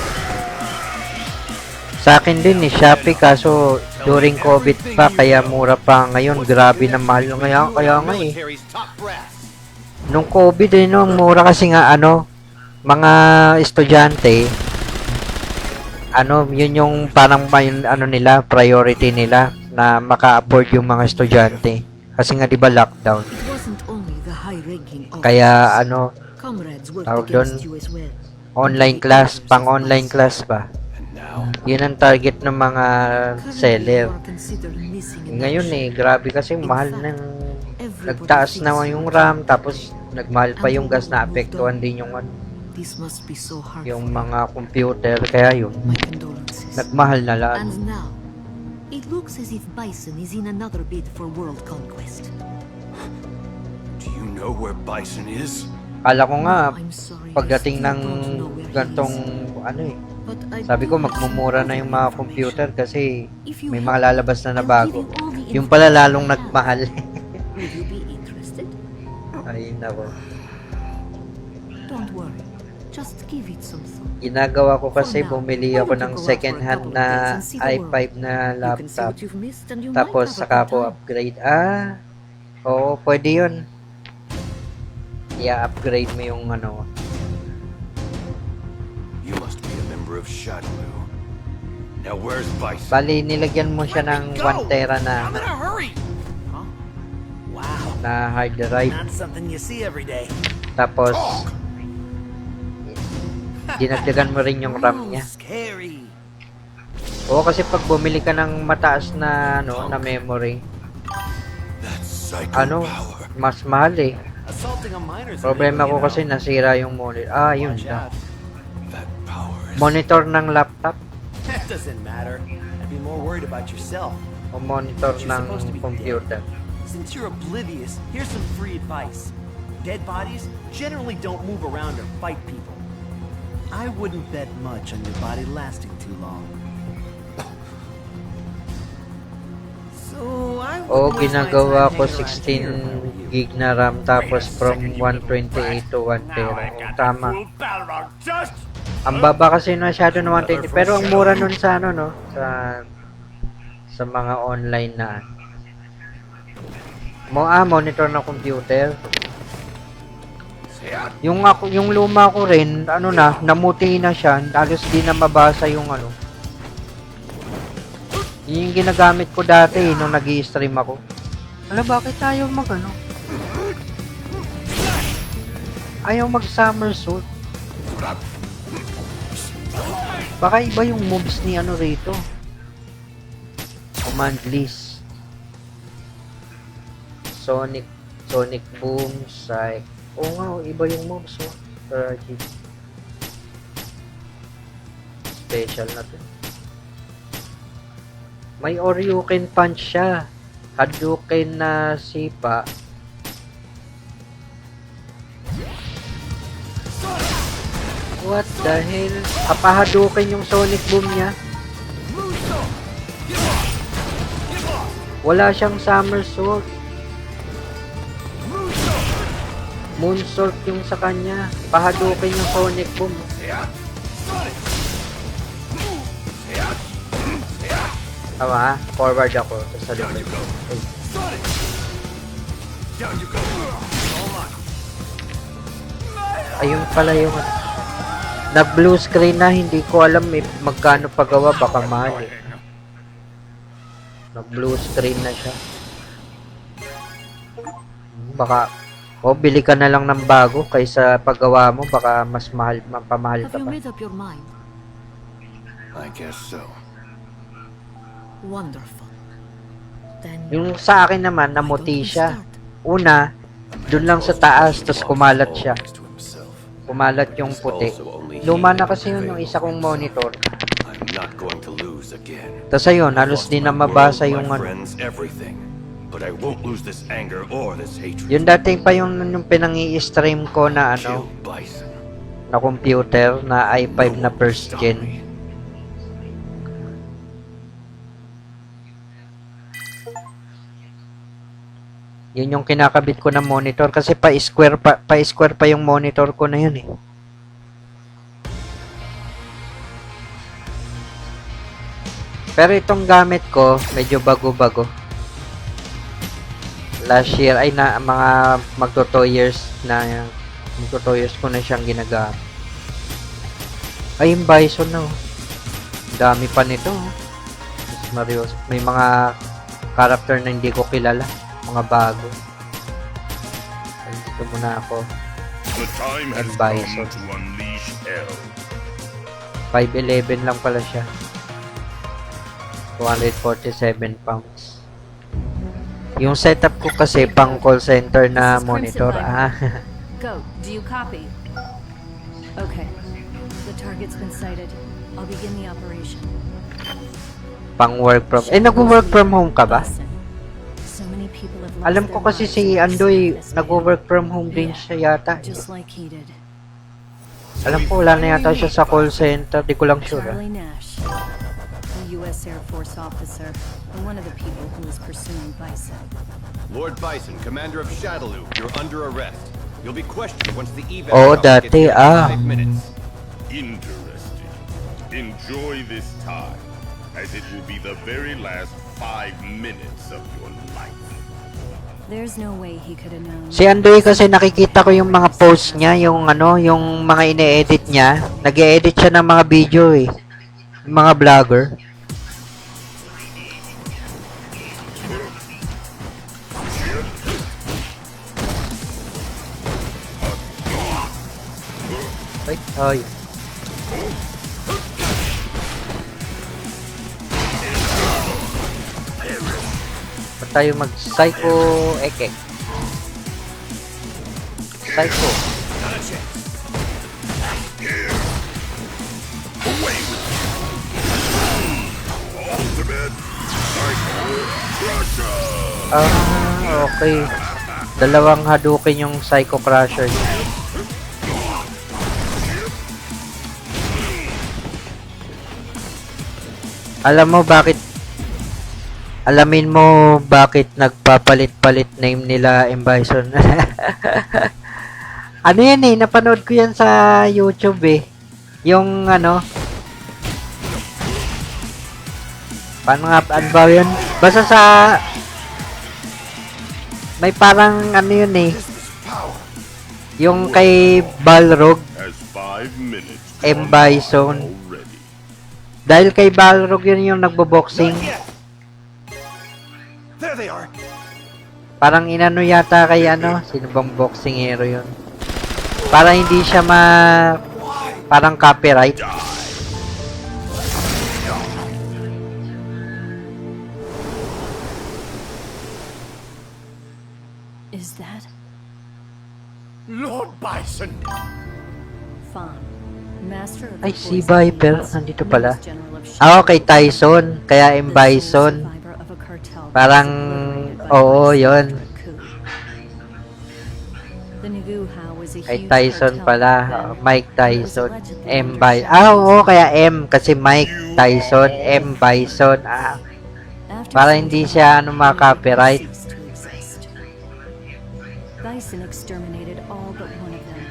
Sa akin din ni Shopee, kaso during COVID pa, kaya mura pa ngayon. Grabe na mahal. Kaya nga eh. Nung COVID eh, no, mura kasi nga mga estudyante, yun yung parang nila, priority nila na maka-afford yung mga estudyante. Kasi nga 'di ba lockdown. Kaya tawag doon, online class, pang-online class ba? Yun ang target ng mga seller. Ngayon eh, grabe kasi mahal ng nagtaas na yung RAM, tapos nagmahal pa yung gas, na apektuhan din yung mga computer, kaya yun nagmahal na lang.
And now, it looks as if Bison is in another bid for world conquest.
Do you know where Bison is?
Kala ko nga pagdating ng gantong sabi ko magmumura na yung mga computer kasi may mga lalabas na bago. Yung pala lalong nagmahal.
Would you be interested?
Ay nako.
Don't worry. Just give it some thought.
Ginagawa ko kasi bumili ako ng second hand na i5 na laptop. Tapos saka ko upgrade. Oo, pwede yun. I-upgrade mo yung
You must be a member of Shadowloo. Now where's Bison?
Bali, nilagyan mo siya ng 1 tera na na hard drive.
Not something you see every day.
Tapos dinagdagan mo rin yung RAM niya.
Scary.
Oo, kasi pag bumili ka ng mataas na na memory, mas mahal eh. Problema ko kasi nasira yung monitor. Yun na. Monitor ng laptop
That doesn't matter. I'd be more worried about yourself.
o monitor ng computer.
Since you're oblivious, here's some free advice. Dead bodies generally don't move around or fight people. I wouldn't bet much on your body lasting too long. So, I
O,
would waste my
ginagawa
time
ko
hanging around here
16 gig na RAM, tapos from 128 to 1 tera. O, tama. Ang baba kasi masyado na 120, pero ang mura nun sa sa mga online na monitor na computer. Yung luma ko rin, namuti na siya, halos di na mabasa yung Yung ginagamit ko dati nung nag-i-stream ako. Bakit ayaw ayaw mag-somersault? Baka iba yung moves ni rito. Command list. Sonic boom, psych. Oo nga, iba yung moves special na to. May Oryuken punch siya. Hadouken na sipa. What the hell? Hapahadukin yung Sonic Boom niya. Wala siyang somersault. Moonsault yung sa kanya. Pahadukin yung Sonic Boom. Tama, forward ako. Sa likod. Ayun pala yung nag-blue screen na, hindi ko alam magkano pagawa, baka mahal eh. Nag-blue screen na siya. Baka bili ka na lang ng bago kaysa paggawa mo, baka mas mahal, mapamahal ka pa.
I guess so.
Wonderful. Then
Yung sa akin naman, namuti siya. Una, dun lang sa taas, tapos kumalat siya. Kumalat yung puti. Luma na kasi yun yung isa kong monitor. Tapos ayun, halos di na mabasa yung
But I won't lose this anger or this hatred.
Yung dating pa yung pinangi-stream ko na na computer, na i5 na first gen. Yun yung kinakabit ko na monitor kasi pa-square pa yung monitor ko na yun eh. Pero itong gamit ko, medyo bago-bago. Last year ay na mga magto 2 years ko na siyang ginagamit. Ay, yung Bison na. Dami pa nito. Mario, may mga character na hindi ko kilala, mga bago. Dito muna ako. And Bison. 5'11 lang pala siya. 247 pounds. Yung setup ko kasi pang call center na monitor.
Go. Do you copy? Okay. The target's been sighted. I'll begin the operation.
Pang work from... nag-work from home ka ba?
So many people have lost
Alam ko kasi si Andoy, nag-work from home din siya yata.
just like he did.
Alam ko, wala na yata siya sa call center. Di ko lang sure.
Charlie Nash, a U.S. Air Force officer, and one of the people who was pursuing Bison.
Lord Bison, commander of Shadaloo, you're under arrest. You'll be questioned once the evac
Oo,
route gets
dati,
here in 5 minutes.
Interesting. Enjoy this time, as it will be the very last 5 minutes of your life.
There's no way he could have known.
Si Andoy kasi nakikita ko yung mga posts niya, yung yung mga ine-edit niya. Nag-e-edit siya ng mga video eh. Yung mga vlogger. Ay. Ba't tayo mag-psycho ekek? Psycho. Okay. Dalawang Hadouken yung Psycho Crusher. Alamin mo bakit nagpapalit-palit name nila M. Bison. Ano yan eh, napanood ko yan sa YouTube eh. Yung paano nga, ano ba yun? Basta sa may parang yun eh. Yung kay Balrog, M. Bison. Dahil kay Balrog yun yung nagbo-boxing.
There they are.
Parang inano yata kay sino bang boxing hero yun? Para hindi siya parang copyright.
Is that
Lord Bison?
Fawn, master of
Ay,
the
si
poison
Viper,
bees,
nandito pala.
newest general of Shadaloo,
Okay, Tyson. Kaya M.
the sole
Bison.
survivor of a cartel
Parang,
persecuted by
oo,
Bison
yun.
after a coup. The Nguha was a
Kay
huge
Tyson
cartel
pala.
back then.
Mike
It was
Tyson.
allegedly
M.
under
Bison.
Shadaloo's
Oo, kaya M. Kasi Mike Tyson. M. Bison.
After
Para
some
hindi
time,
siya
the
ma-copyright.
Nguha ceased to exist. Bison exterminated all but one of them.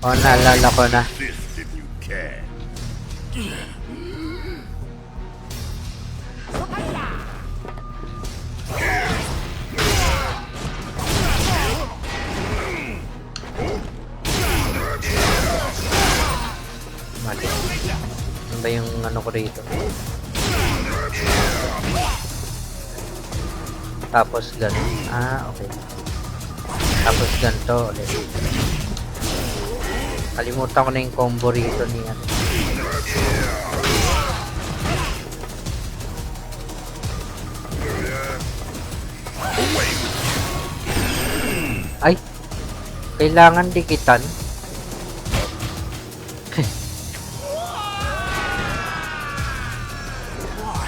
Naalala ko na.
This if you can.
Mali. Ano ba yung ko rito? Tapos ganun. Okay. Tapos ganito ulit. Kalimutan ko na yung combo rito niya. Ay! Kailangan dikitan.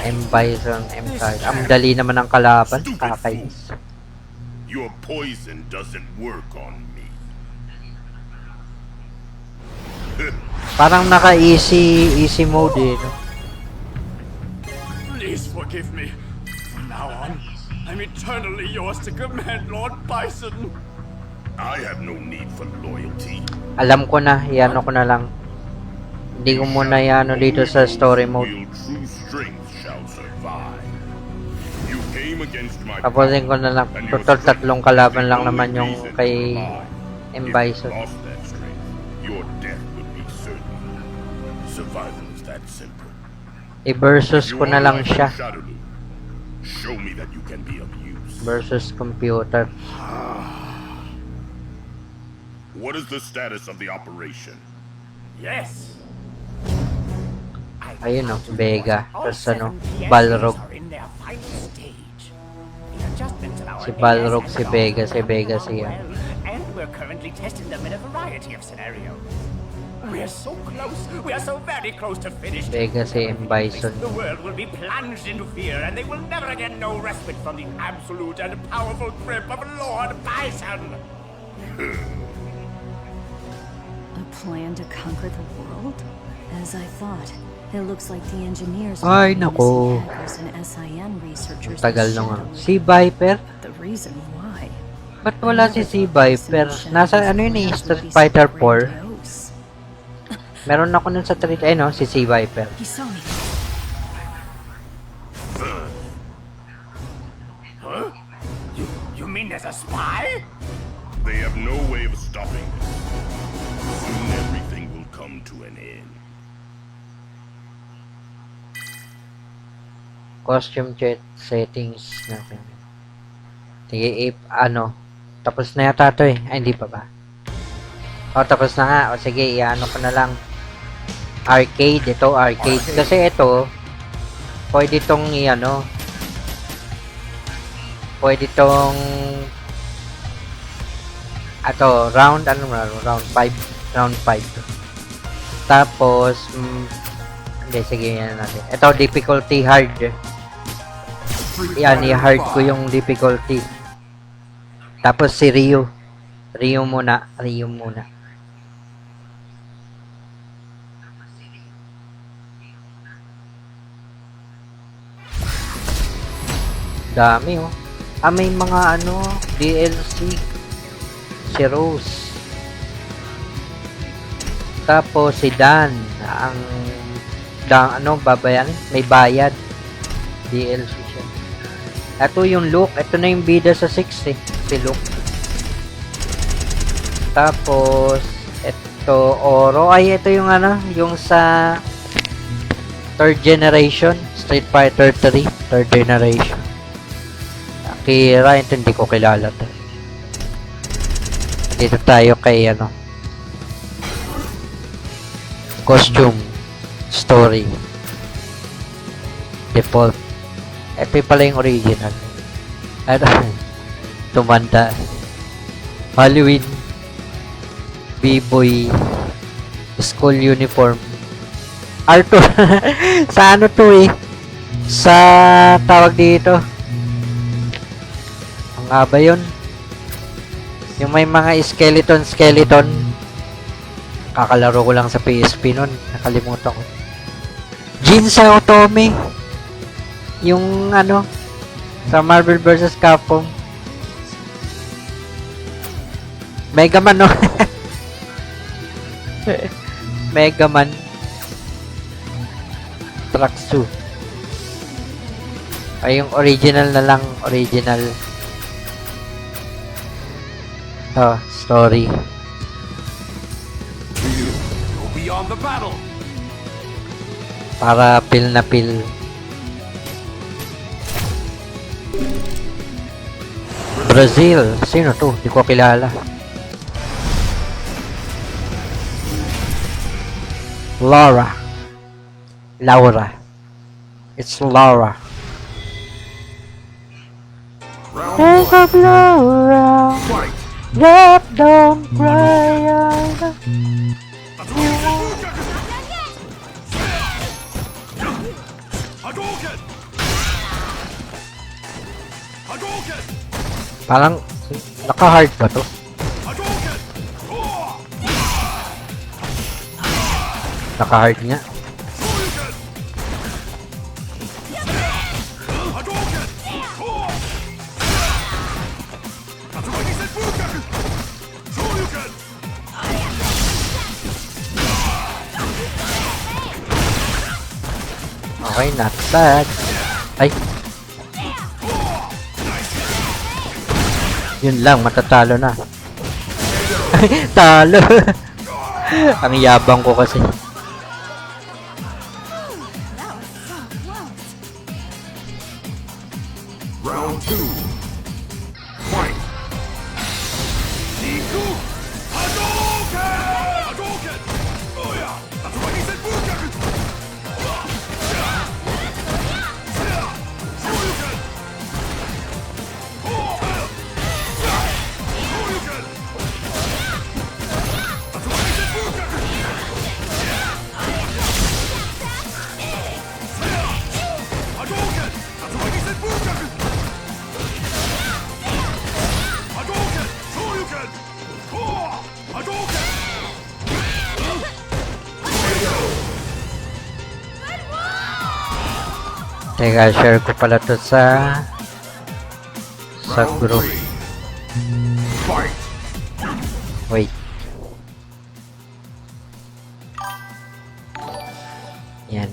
M. Bison, M. Tyson. Ang dali naman ng kalaban. Kakainis.
Your poison doesn't work on me.
Parang naka-easy mode eh. No?
Please forgive me. From now on, I'm eternally yours to command, Lord Bison.
I have no need for loyalty.
Alam ko na, iano ko na lang. Hindi ko muna iano dito sa story mode.
Real true strength shall survive. You came against my
Tapusin ko na lang. Total 3 kalaban lang naman yung kay M. Bison.
Lost that strength. Your death would be certain. Survival is that simple.
I-versus ko na lang siya.
Shadowloo, show me that you can be of use.
Versus computer.
What is the status of the operation?
Yes.
Ayun o, Vega.
All
Tapos ano,
7 PSAs
Balrog.
are in their final stage. The adjustments of our
Si Balrog,
AS
si
have
Vega,
gone
si Vega siya.
well, and we're currently testing them in a variety of scenarios. We're so close. We are so very close to finishing.
Vega si M. Bison.
The world will be plunged into fear, and they will never again know respite from the absolute and powerful grip of Lord Bison.
A plan to conquer the world? As I thought, it looks like the engineers
Ay,
are
nako.
hackers and SIN researchers.
Tagal
with
na nga.
shadows.
Si Viper?
The reason why.
Ba't wala si Viper? Nasa ano yun eh, Street Fighter 4. Meron ako nun sa street, eh no, si Viper.
He saw me.
Huh? You mean there's a spy?
They have no way of stopping this. Soon everything will come to an end.
Costume chat settings natin. Sige, ano, tapos na yata to eh. Ay, hindi pa ba? O, tapos na nga. O, sige, iano ko na lang. Arcade, ito, arcade. Kasi ito, pwede tong iano, pwede tong ato, round 5. Round 5. Tapos, hindi, sige, yan natin. Ito, difficulty hard. Yan, i-hard ko yung difficulty. Tapos si Ryu. Ryu muna. Dami oh. May mga ano, DLC. Si Rose. Tapos si Dan. Babayan? May bayad. DLC siya. Ito yung Luke. Ito na yung bida sa 6 eh. Si Luke. Tapos, ito, Oro. Ay, ito yung ano, yung sa 3rd generation. Street Fighter 3. 3rd generation. Kira, ito hindi ko kilala to. Dito tayo kay ano. Costume. Story. Default. Ito pala yung original. Ano? Tumanda. Halloween. B-boy. School uniform. Arthur. Sa ano to eh? Sa tawag dito. Ang nga ba yun? Yung may mga skeleton. Kakalaro ko lang sa PSP nun. Nakalimutan ko. Jinsei Otome. Yung ano, sa Marvel vs. Capcom. Mega Man, no? Mega Man. Traxu. Ay, yung original na lang. Original. Story.
Go beyond the battle.
Para pil na pil. Brazil. Sino to? Di ko kilala. Laura. It's Laura. Think of Laura. Love, don't cry. Parang naka-hard ba to? Naka-hard nga. Okay, not bad. Ay. Yun lang, matatalo na. Talo. Ang yabang ko kasi.
Round 2. Fight! Niku Hadouken! Hadouken! Oh yeah! Tatsumaki Senpu Gyaku! Shoryuken! Shoryuken! Tatsumaki Senpu Gyaku! Hadouken! Tatsumaki Senpu Gyaku! Hadouken! Shoryuken! Hadouken!
Teka, share ko pala to sa group.
Fight!
Wait. Yan.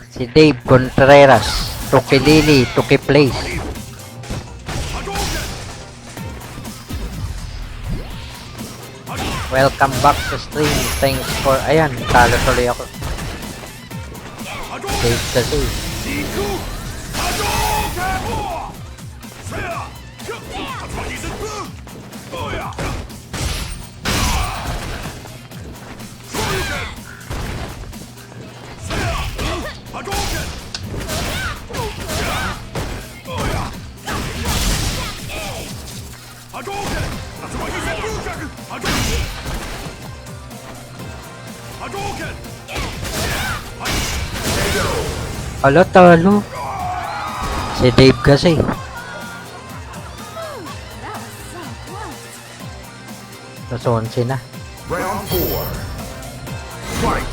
Si Dave Contreras. Tukilili, Tukiplace. Welcome back sa stream. Thanks for... Ayan, talo tuloy ako. Dave kasi.
Niku Hadouken! Tatsumaki Senpu! Oh yeah! Shoryuken! Hadouken! Oh yeah! Hadouken! Tatsumaki Senpu Gyaku! Hadouken! Hadouken!
Alo, talo. Si Dave kasi. Nasonsi na.
Round 4. Fight!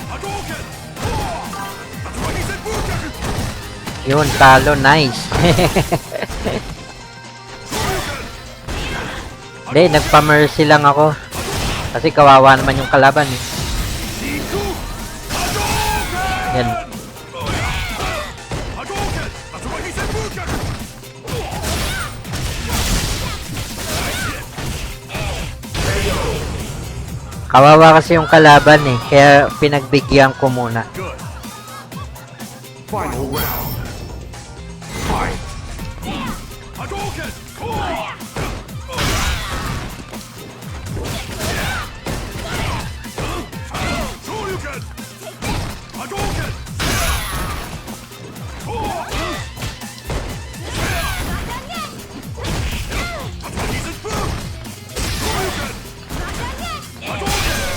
Hadouken! Tatsumaki Senpu Gyaku!
Yun, talo. Nice. Hindi, nagpa-mercy lang ako. Kasi kawawa naman yung kalaban eh.
Niku Hadouken!
Yan.
Hadouken! Tatsumaki Senpu Gyaku!
Kawawa kasi yung kalaban eh. Kaya pinagbigyan ko muna.
Good. Final round. Fight! Hadouken! Shoryuken! Hadouken! Tatsumaki Senpu! Shoryuken! Hadouken!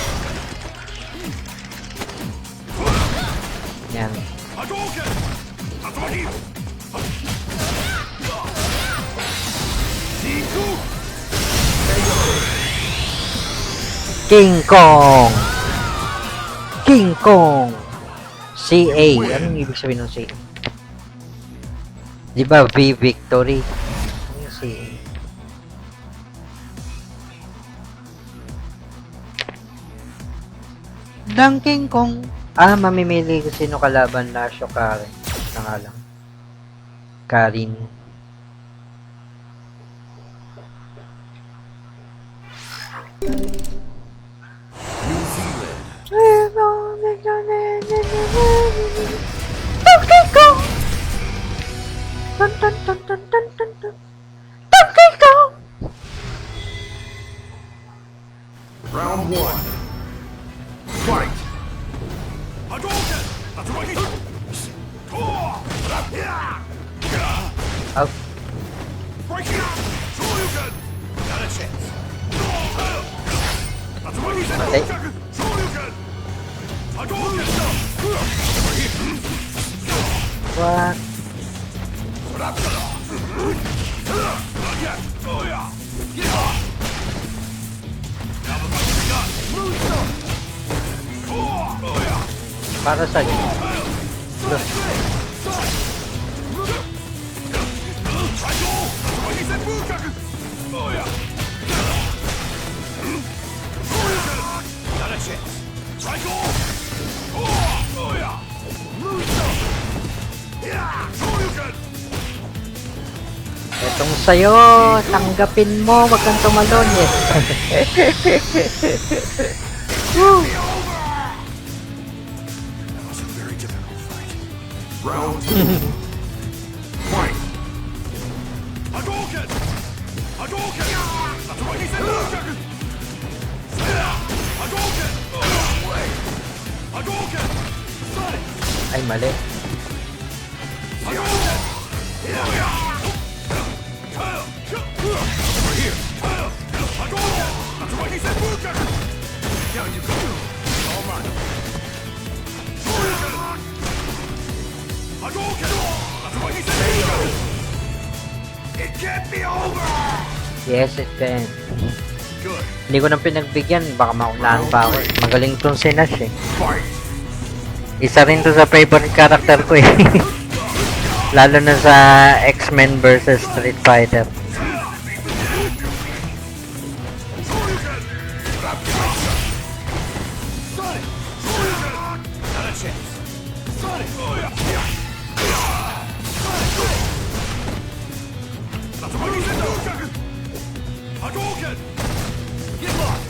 Yan.
Hadouken! Tatsumaki! Niku!
King Kong! King Kong! CA. Anong ibig sabihin ng CA? Di ba V Victory? Ano yung CA? Dang King Kong. Ah, mamimili ko sino kalaban na siya Karen. Na lang. Karin.
New Zealand.
Donkey Kong! Dun, dun, dun, dun, dun, dun, dun. Donkey Kong!
Round 1. Fight! Hadouken! Tatsumaki!
Out.
Breaking out! Shoryuken! Got a chance. Tatsumaki Senpu
Okay.
Gyaku! Shoryuken! Hadouken!
What? Para sa Etong sa'yo, tanggapin mo, wag kang tumalon eh. Woo!
That was a very difficult fight. Round 2. Fight! Hadouken! Hadouken! Hadouken! Hadouken! Hadouken!
Ay, mali.
Hadouken! Over here! Hadouken! Hadouken! Down you go! All mine! Hadouken! Hadouken! It can't be over!
Yes, it can.
Good.
Hindi ko nang pinagbigyan, baka maunahan pa ako. Magaling tong si Nash eh.
Fight!
Isa rin to sa favorite character ko eh. Lalo na sa X-Men versus Street Fighter.
Hadouken! Get lost!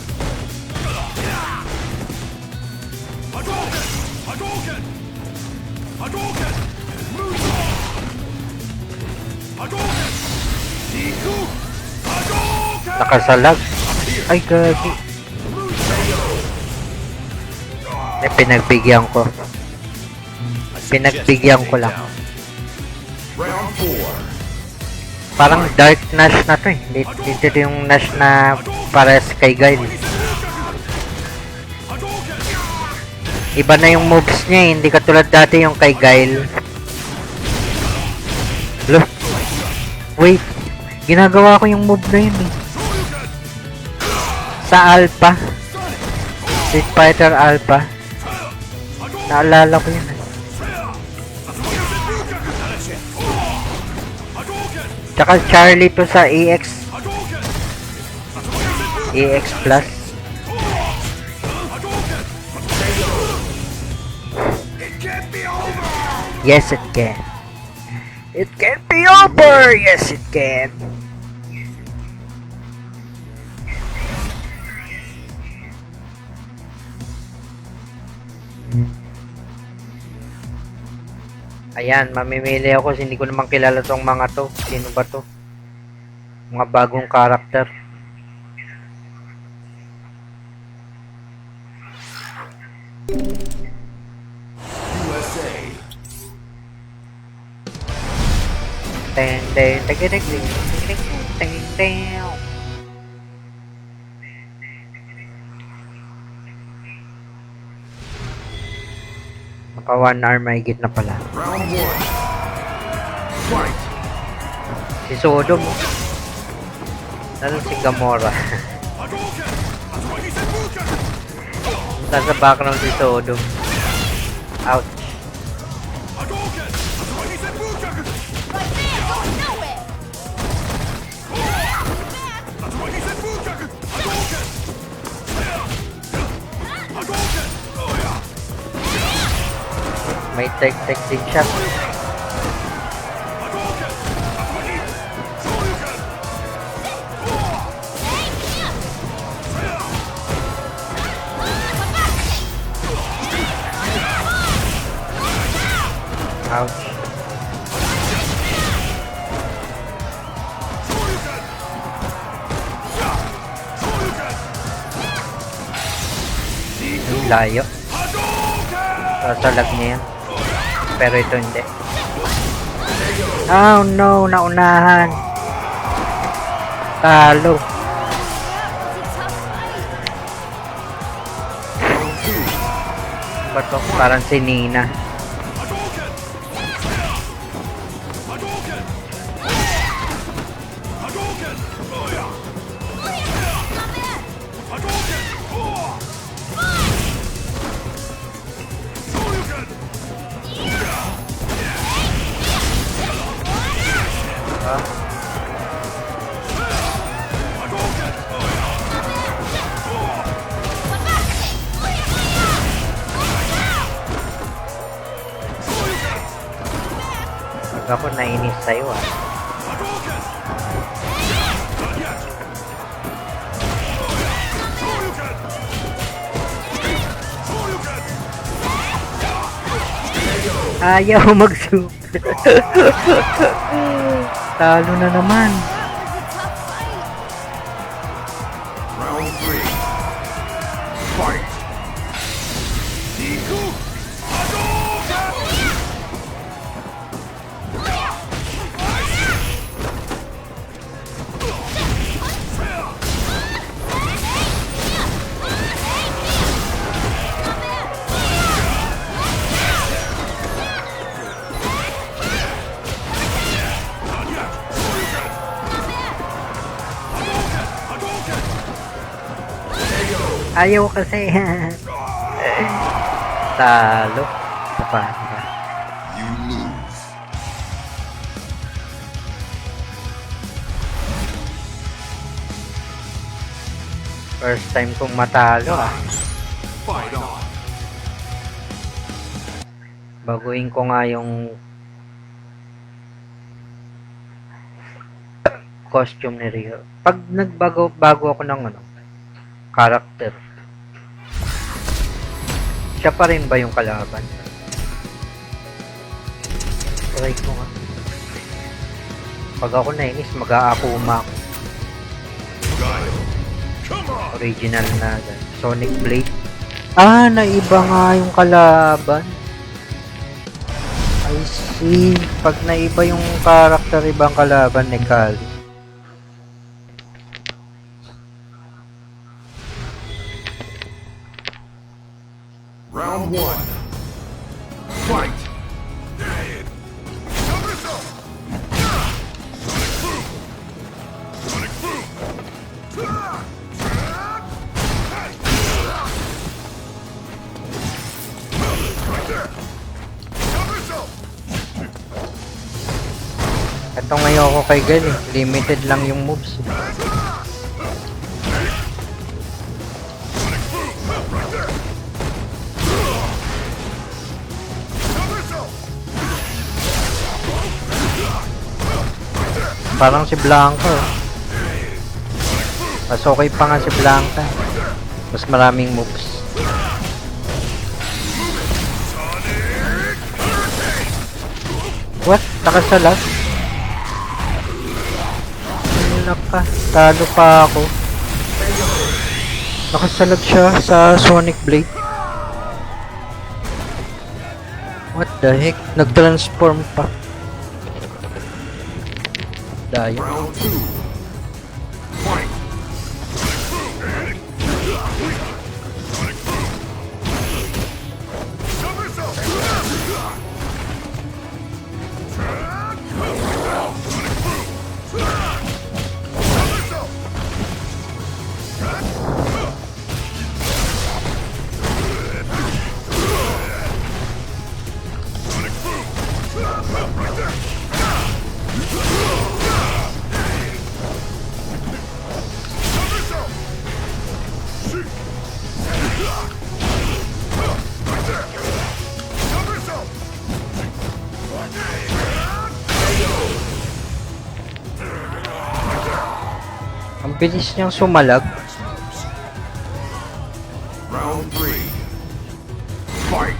Hadouken! Hadouken! Hadouken! Hadouken! Iku! Hadouken!
Nakasalag. Ay, gagi. Eh, pinagbigyan ko. Pinagbigyan ko lang.
Round 4.
Parang Dark Nash na to eh. Dito yung Nash na pares kay Guile. Iba na yung moves niya eh. Hindi katulad dati yung kay Guile. Look. Wait. Ginagawa ko yung move na yun eh. Sa Alpha. Street Fighter Alpha. Naalala ko yun eh. Tsaka Charlie to sa EX. EX Plus. Yes, it can. It can be over! Yes, it can. Ayan, mamimili ako kasi hindi ko naman kilala tong mga to. Sino ba to? Mga bagong karakter.
USA.
Ten, ten, ten, ten, ten, ten, ten, ten. Naka 1 hour may na pala.
Round 1. Fight!
Si Sodom. Nasa si Gamora. Nasa background si Sodom. Ouch. May tek-tek din siya. Ouch. Ang layo. Sasalag niya yan. Pero ito hindi. Oh no, naunahan. Talo. Ba't parang si Nina? ka. Pag ako nainis sa'yo ah. Ayaw mag-super. Talo na naman.
Round 3. Fight! Niku Hadouken!
Ayaw kasi. Talo. Ito pa.
You lose.
First time kong matalo ah.
Fight on.
Baguhin ko nga yung costume ni Rio. Pag bago ako ng character, siya pa rin ba yung kalaban? Try ko nga. Pag ako nainis, mag-aakuma ako. Original na Sonic Blade. Ah, naiba nga yung kalaban. I see. Pag naiba yung character, ibang kalaban ni Kali.
Round 1. Fight!
Ito ngayon ako kay Gal eh. Limited lang yung moves. Parang si Blanca. Mas okay pa nga si Blanca. Mas maraming moves. What? Nakasalag? Naka, talo pa ako. Nakasalag siya sa Sonic Blade. What the heck? Nag-transform pa. Dayo.
Round 2. Fight!
Ang bilis niyang sumalag.
Round 3. Fight!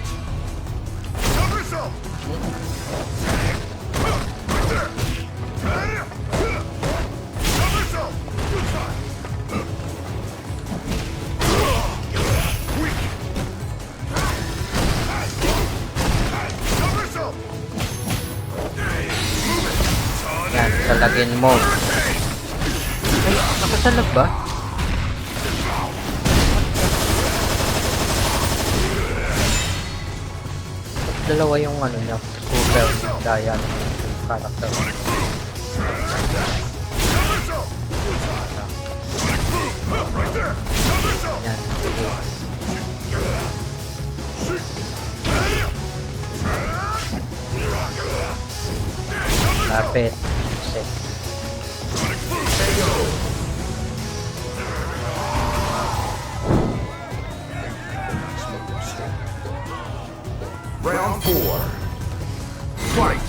Yan, salagin mo. Ay, nakasalag ba? Dalawa yung niya, scooter, daya ng character. Yan, sige. Lapit. Set.
Round 4. Fight!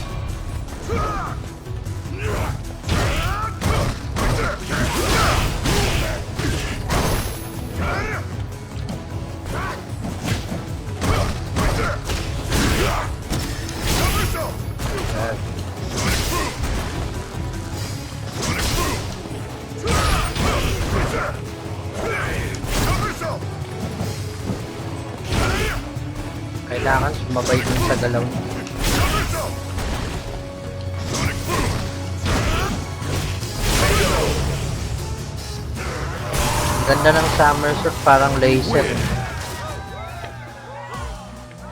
Kailangan sumabay dun sa galaw niya. Ganda ng somersault, parang laser.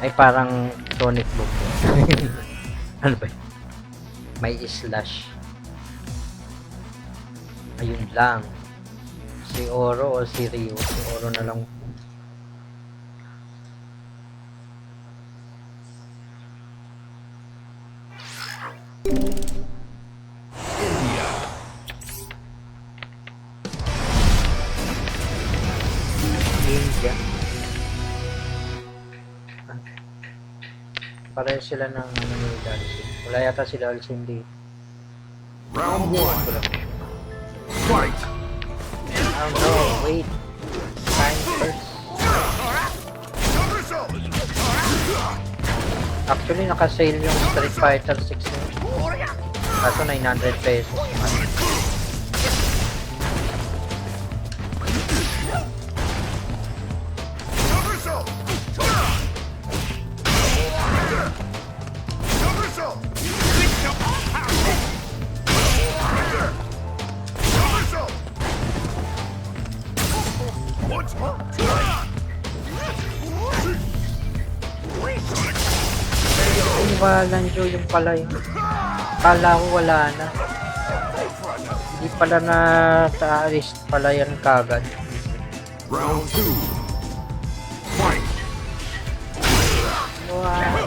Ay, parang Sonic Boom. Ano ba yun? May slash. Ayun lang. Si Oro o si Ryo? Si Oro na lang. India. Pareho sila ng ano ni Dalsin. Wala yata si Dalsin dito.
Round 1. Fight!
Oh no, wait. Time first. Actually, naka-sale yung Street Fighter 6 na. Kaso 900 pesos. Ay, walang Joe yung pala yun. Kala ko wala na. Hindi pala na ta-arrest pala yan kagad.
Round 2. Fight!
Wow.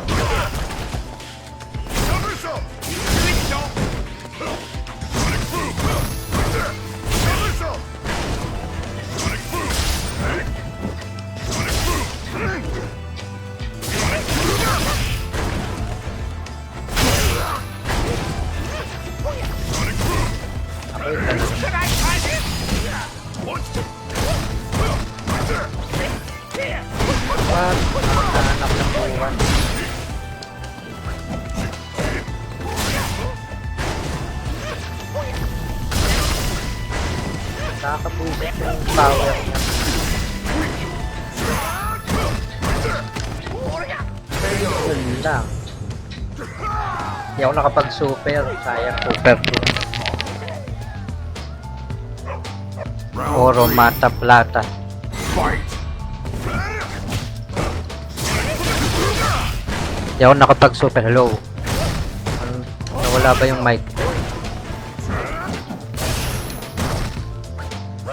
What? Anak ng buwan. Nakakabusit yung power niya. Yun lang. Hindi ako nakapag-super. Sayang super ko. Oro Mata Plata.
Fight!
Hindi ako nakapag-super. Hello. Nawala ba yung mic?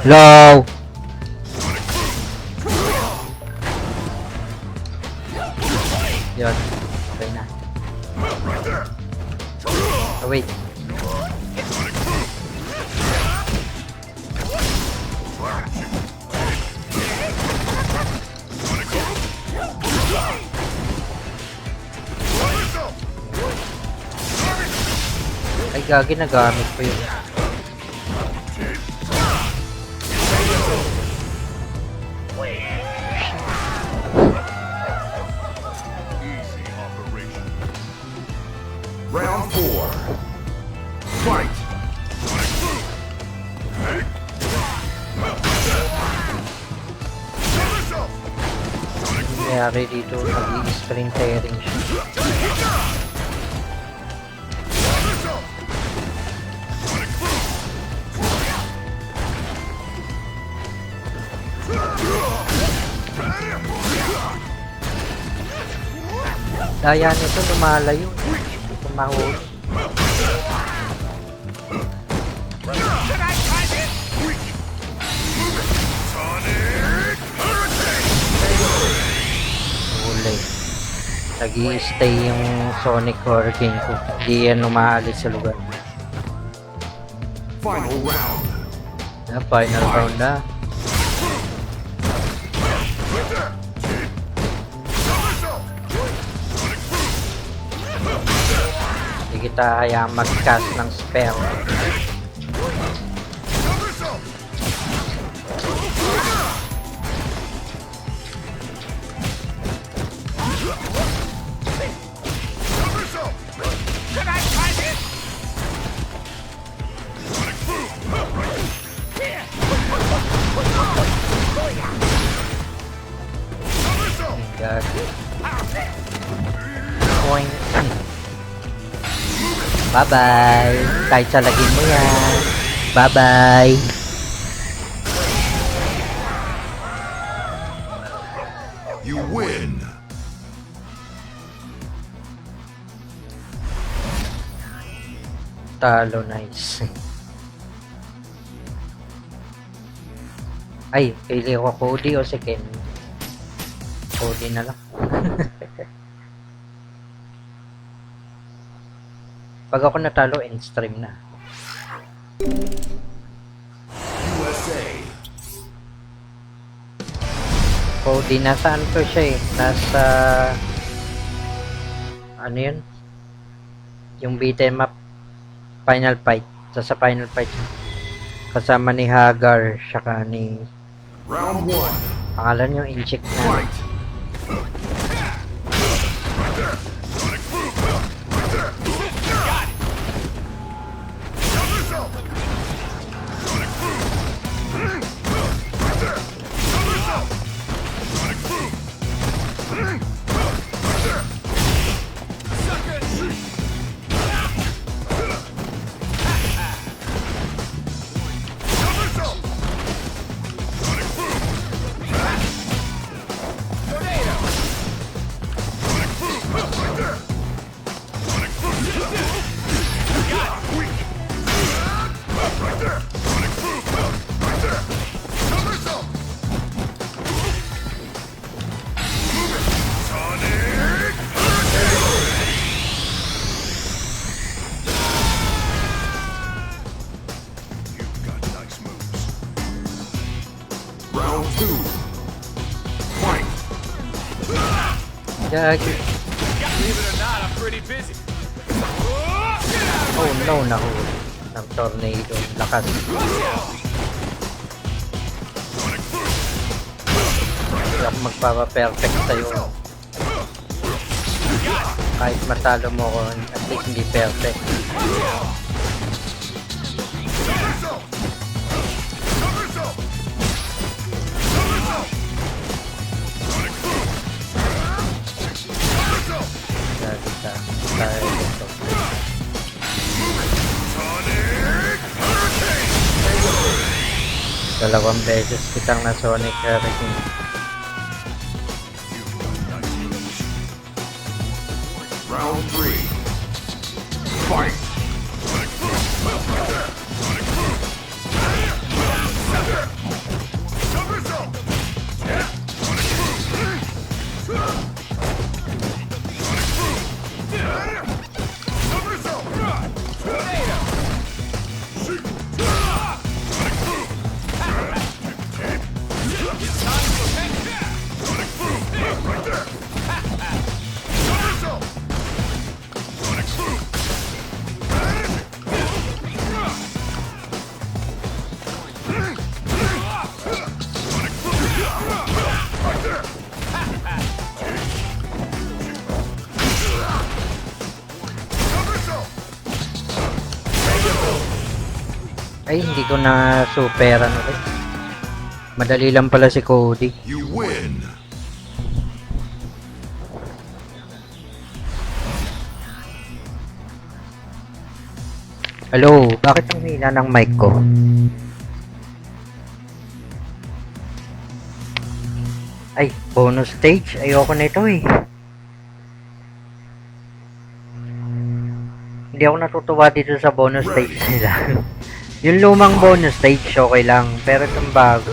Hello? Yun. Okay na. Oh, wait. Ay, gagi, nagamit ko yun.
Round 4. Fight!
Nangyari dito, nag-i-screen tearing siya. Daya nito, lumalayo. Hindi ko mahuli. Huli. Nag-i-stay yung Sonic Hurricane ko. Hindi yan umaalis sa lugar.
Final round.
Final round na. kita hayaan mag-cast ng spell. God. Point. Bye-bye. Kahit sa lagin mo yan. Bye-bye.
You win.
Talo, nice. Ay, pili ko Cody o si Ken. Cody na lang. Pag ako natalo, end stream na.
USA.
Cody, nasaan to siya eh? Nasa... Ano yun? Yung beat 'em up final fight. Sa final fight. Kasama ni Hagar, saka ni...
Round 1.
Pangalan yung Inchik na.
Round 2. Fight.
Gagi.
Believe it or not, I'm pretty busy.
Oh no, nahuli. Ng tornado. Lakas. Hindi ako magpapa-perfect sa'yo. Kahit matalo mo ko, at least hindi perfect. Gagi ka. Tayo dito. Dalawang beses kitang na Sonic Hurricane.
Round 3. Fight.
Ay, hindi ko na superan ulit. Madali lang pala si Cody.
You win.
Hello, bakit ang hina ng mic ko? Ay, bonus stage? Ayoko nito eh. Hindi ako natutuwa dito sa bonus stage nila. Yung lumang bonus stage, okay lang. Pero itong bago.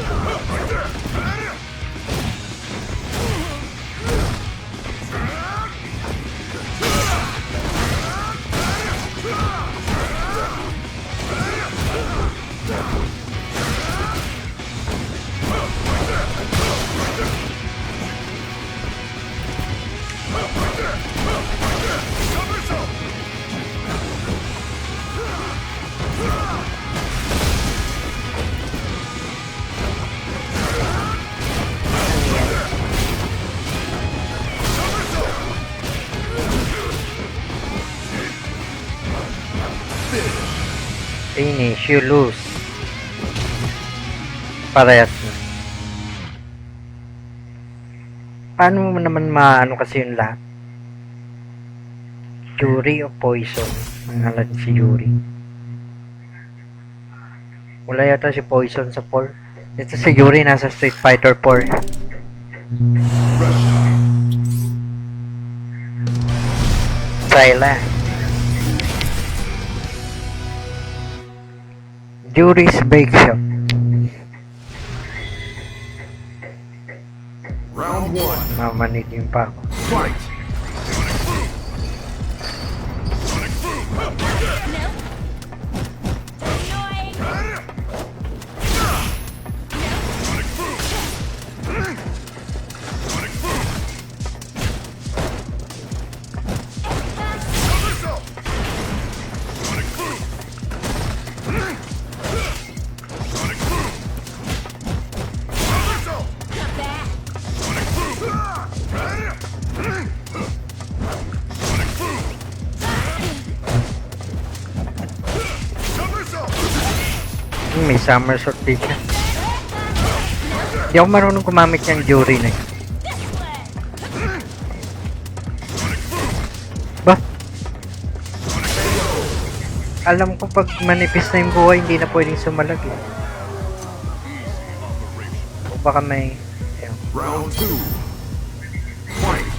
Finish, you lose. Parehas na. Paano mo naman maano kasi yung lahat? Yuri o Poison? Nangalan si Yuri. Wala yata si Poison sa 4. Ito si Yuri nasa Street Fighter 4. Silent. Yuri's Bake Shop.
Round 1.
Mamanig yung pa ako.
Fight!
May somersault din siya. Hindi ako marunong gumamit ng Yuri na yun. Ba? Alam ko pag manipis na yung buhay, hindi na pwedeng sumalag eh. O baka may... Ayun.
Round 2. Fight!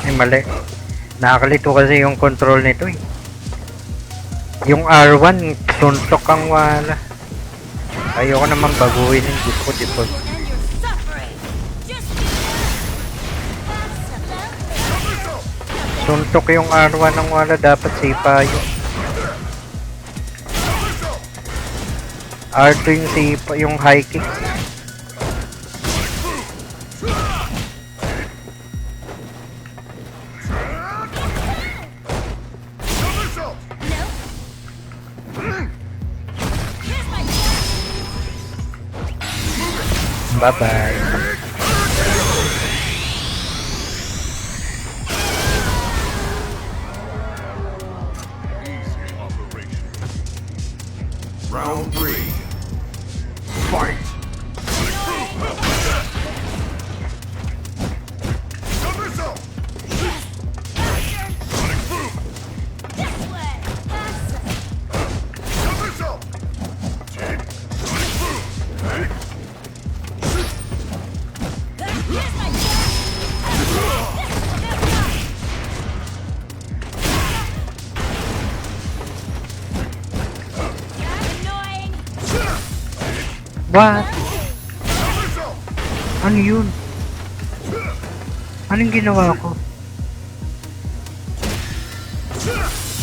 Ay, mali. Nakakalito kasi yung control nito eh. Yung R1, suntok ang wala. Ayoko naman baguhin yung gusto ko default. Suntok yung R1 ang wala, dapat sipa yun. R2 yung sipa, yung high kick. Bye-bye.
Round 3. Fight!
What? Ano yun? Anong ginawa ko?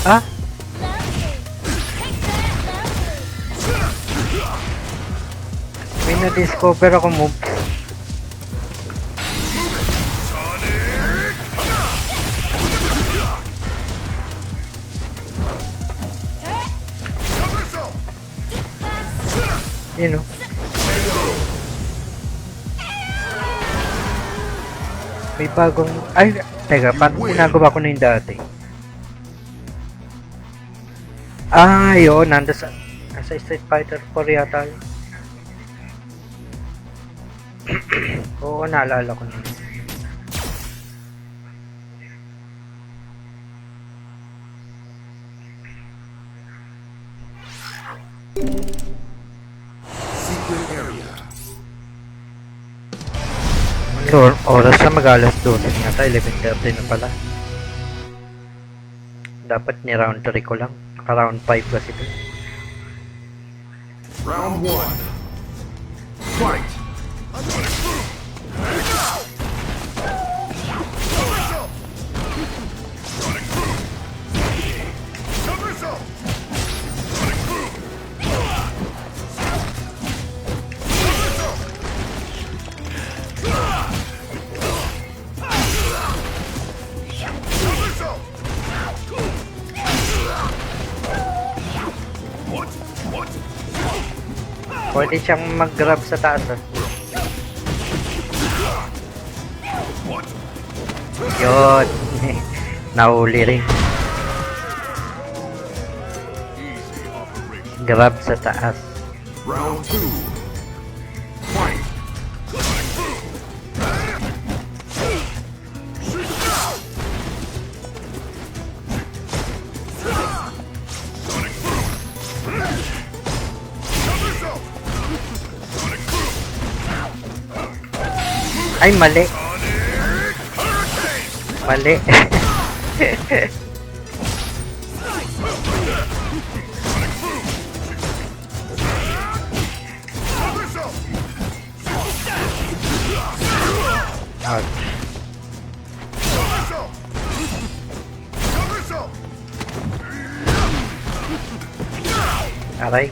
Ah? May na-discover ako move. You know. May bagong... Ay, teka, paano ginagawa ko na yung dati? Ah, yun, nasa Street Fighter 4 yata yun. Oo, naalala ko na.
Secret area.
So, oras na mag-alas 12 yata, 11:30 na pala. Dapat ni round 3 ko lang. Naka-round 5 kasi ito.
Round 1. Fight!
Pwede siyang mag-grab sa taas. Ah. Yun. Nahuli rin. Grab sa taas.
Round 2. Fight.
Ay, mali. Mali. Out. Aray.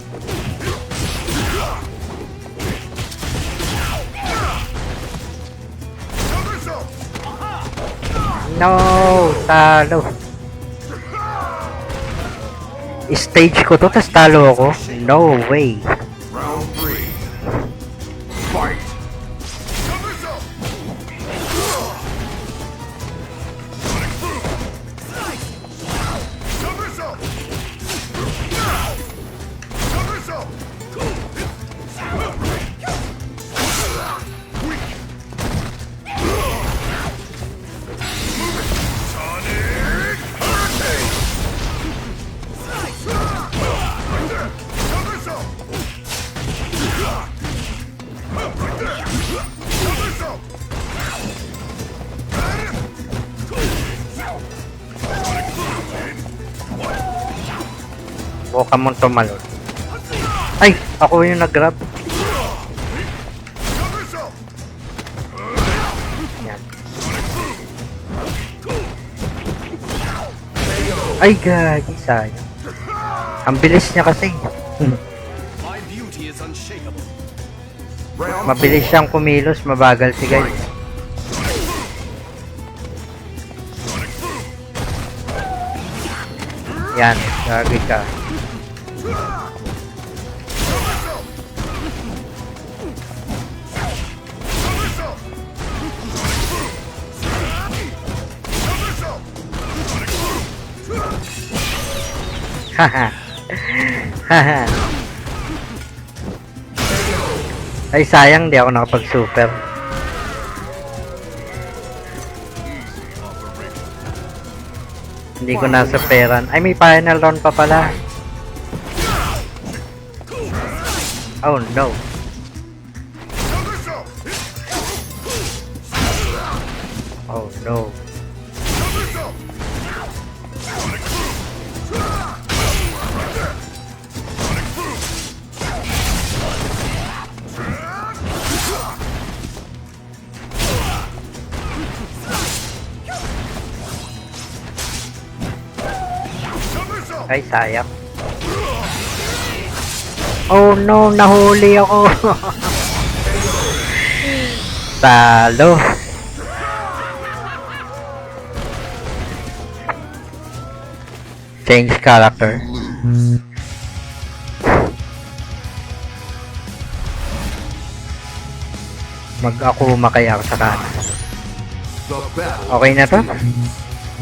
No, talo. Stage ko to, tas talo ako. No way.
Round 3. Fight.
Buka mong tumalon. Ay, ako yung nag-grab. Yan. Ay, gagi, sayang. Ang bilis niya kasi.
My beauty is unshakable.
Mabilis siyang kumilos, mabagal si guys. Yan, gagi ka. Haha. Haha. Ay, sayang di ako nakapag-super. Hindi ko nasa peran. Ay, may final round pa pala. Oh no. Oh no. Ay, sayang. Oh no, nahuli ako. Talo. Change character. Mag-akuma kaya ako sa kanan. Okay na to?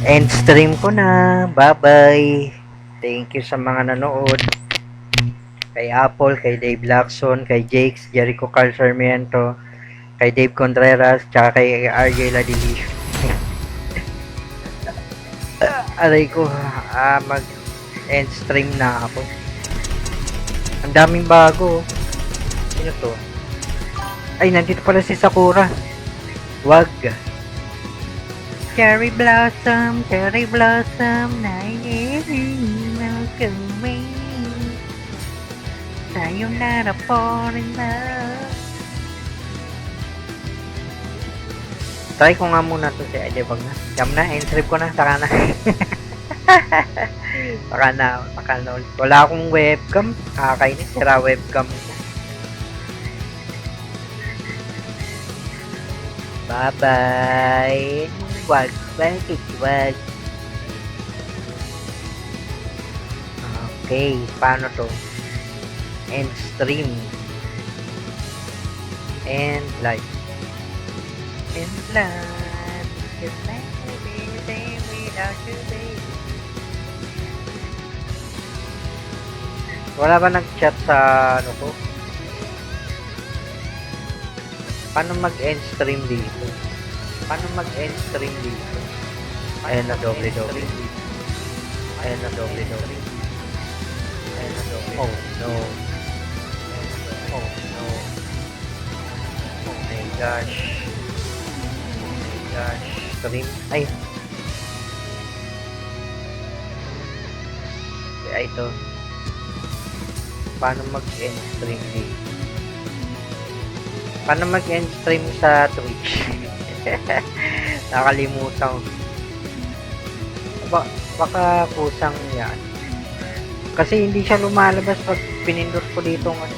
End stream ko na. Bye-bye. Thank you sa mga nanood. Kay Apple, kay Dave Lacson, kay Jakes, Jericho Carl Sarmiento, kay Dave Contreras, tsaka kay RJ Ladilish. Aray ko, mag-end stream na ako. Ang daming bago. Sino to? Ay, nandito pala si Sakura. Wag. Cherry blossom, welcome. Sayonara foreigner. Try ko nga muna to si Edebag na. Jam na, end-trip ko na, saka na. Baka na. Wala akong webcam. Kakainis, sira webcam. Bye-bye. Wag. Okay, paano to? End stream. End life. End life. Just like the same without you, baby. Wala ba nag-chat sa ano ko? Paano mag-end stream dito? Paano mag-end stream dito? Ayan na doble. Ayan na doble. Ayan na doble. Oh no. Oh no. Oh my gosh. Oh my gosh. Stream. Ay. Ay, ito. Paano mag-end stream dito? Paano mag-end stream sa Twitch? Nakalimutan ko. Baka kusang yan. Kasi hindi siya lumalabas pag pinindot ko dito ng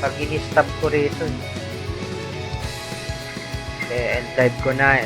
pag in-stop ko rito. End live ko na.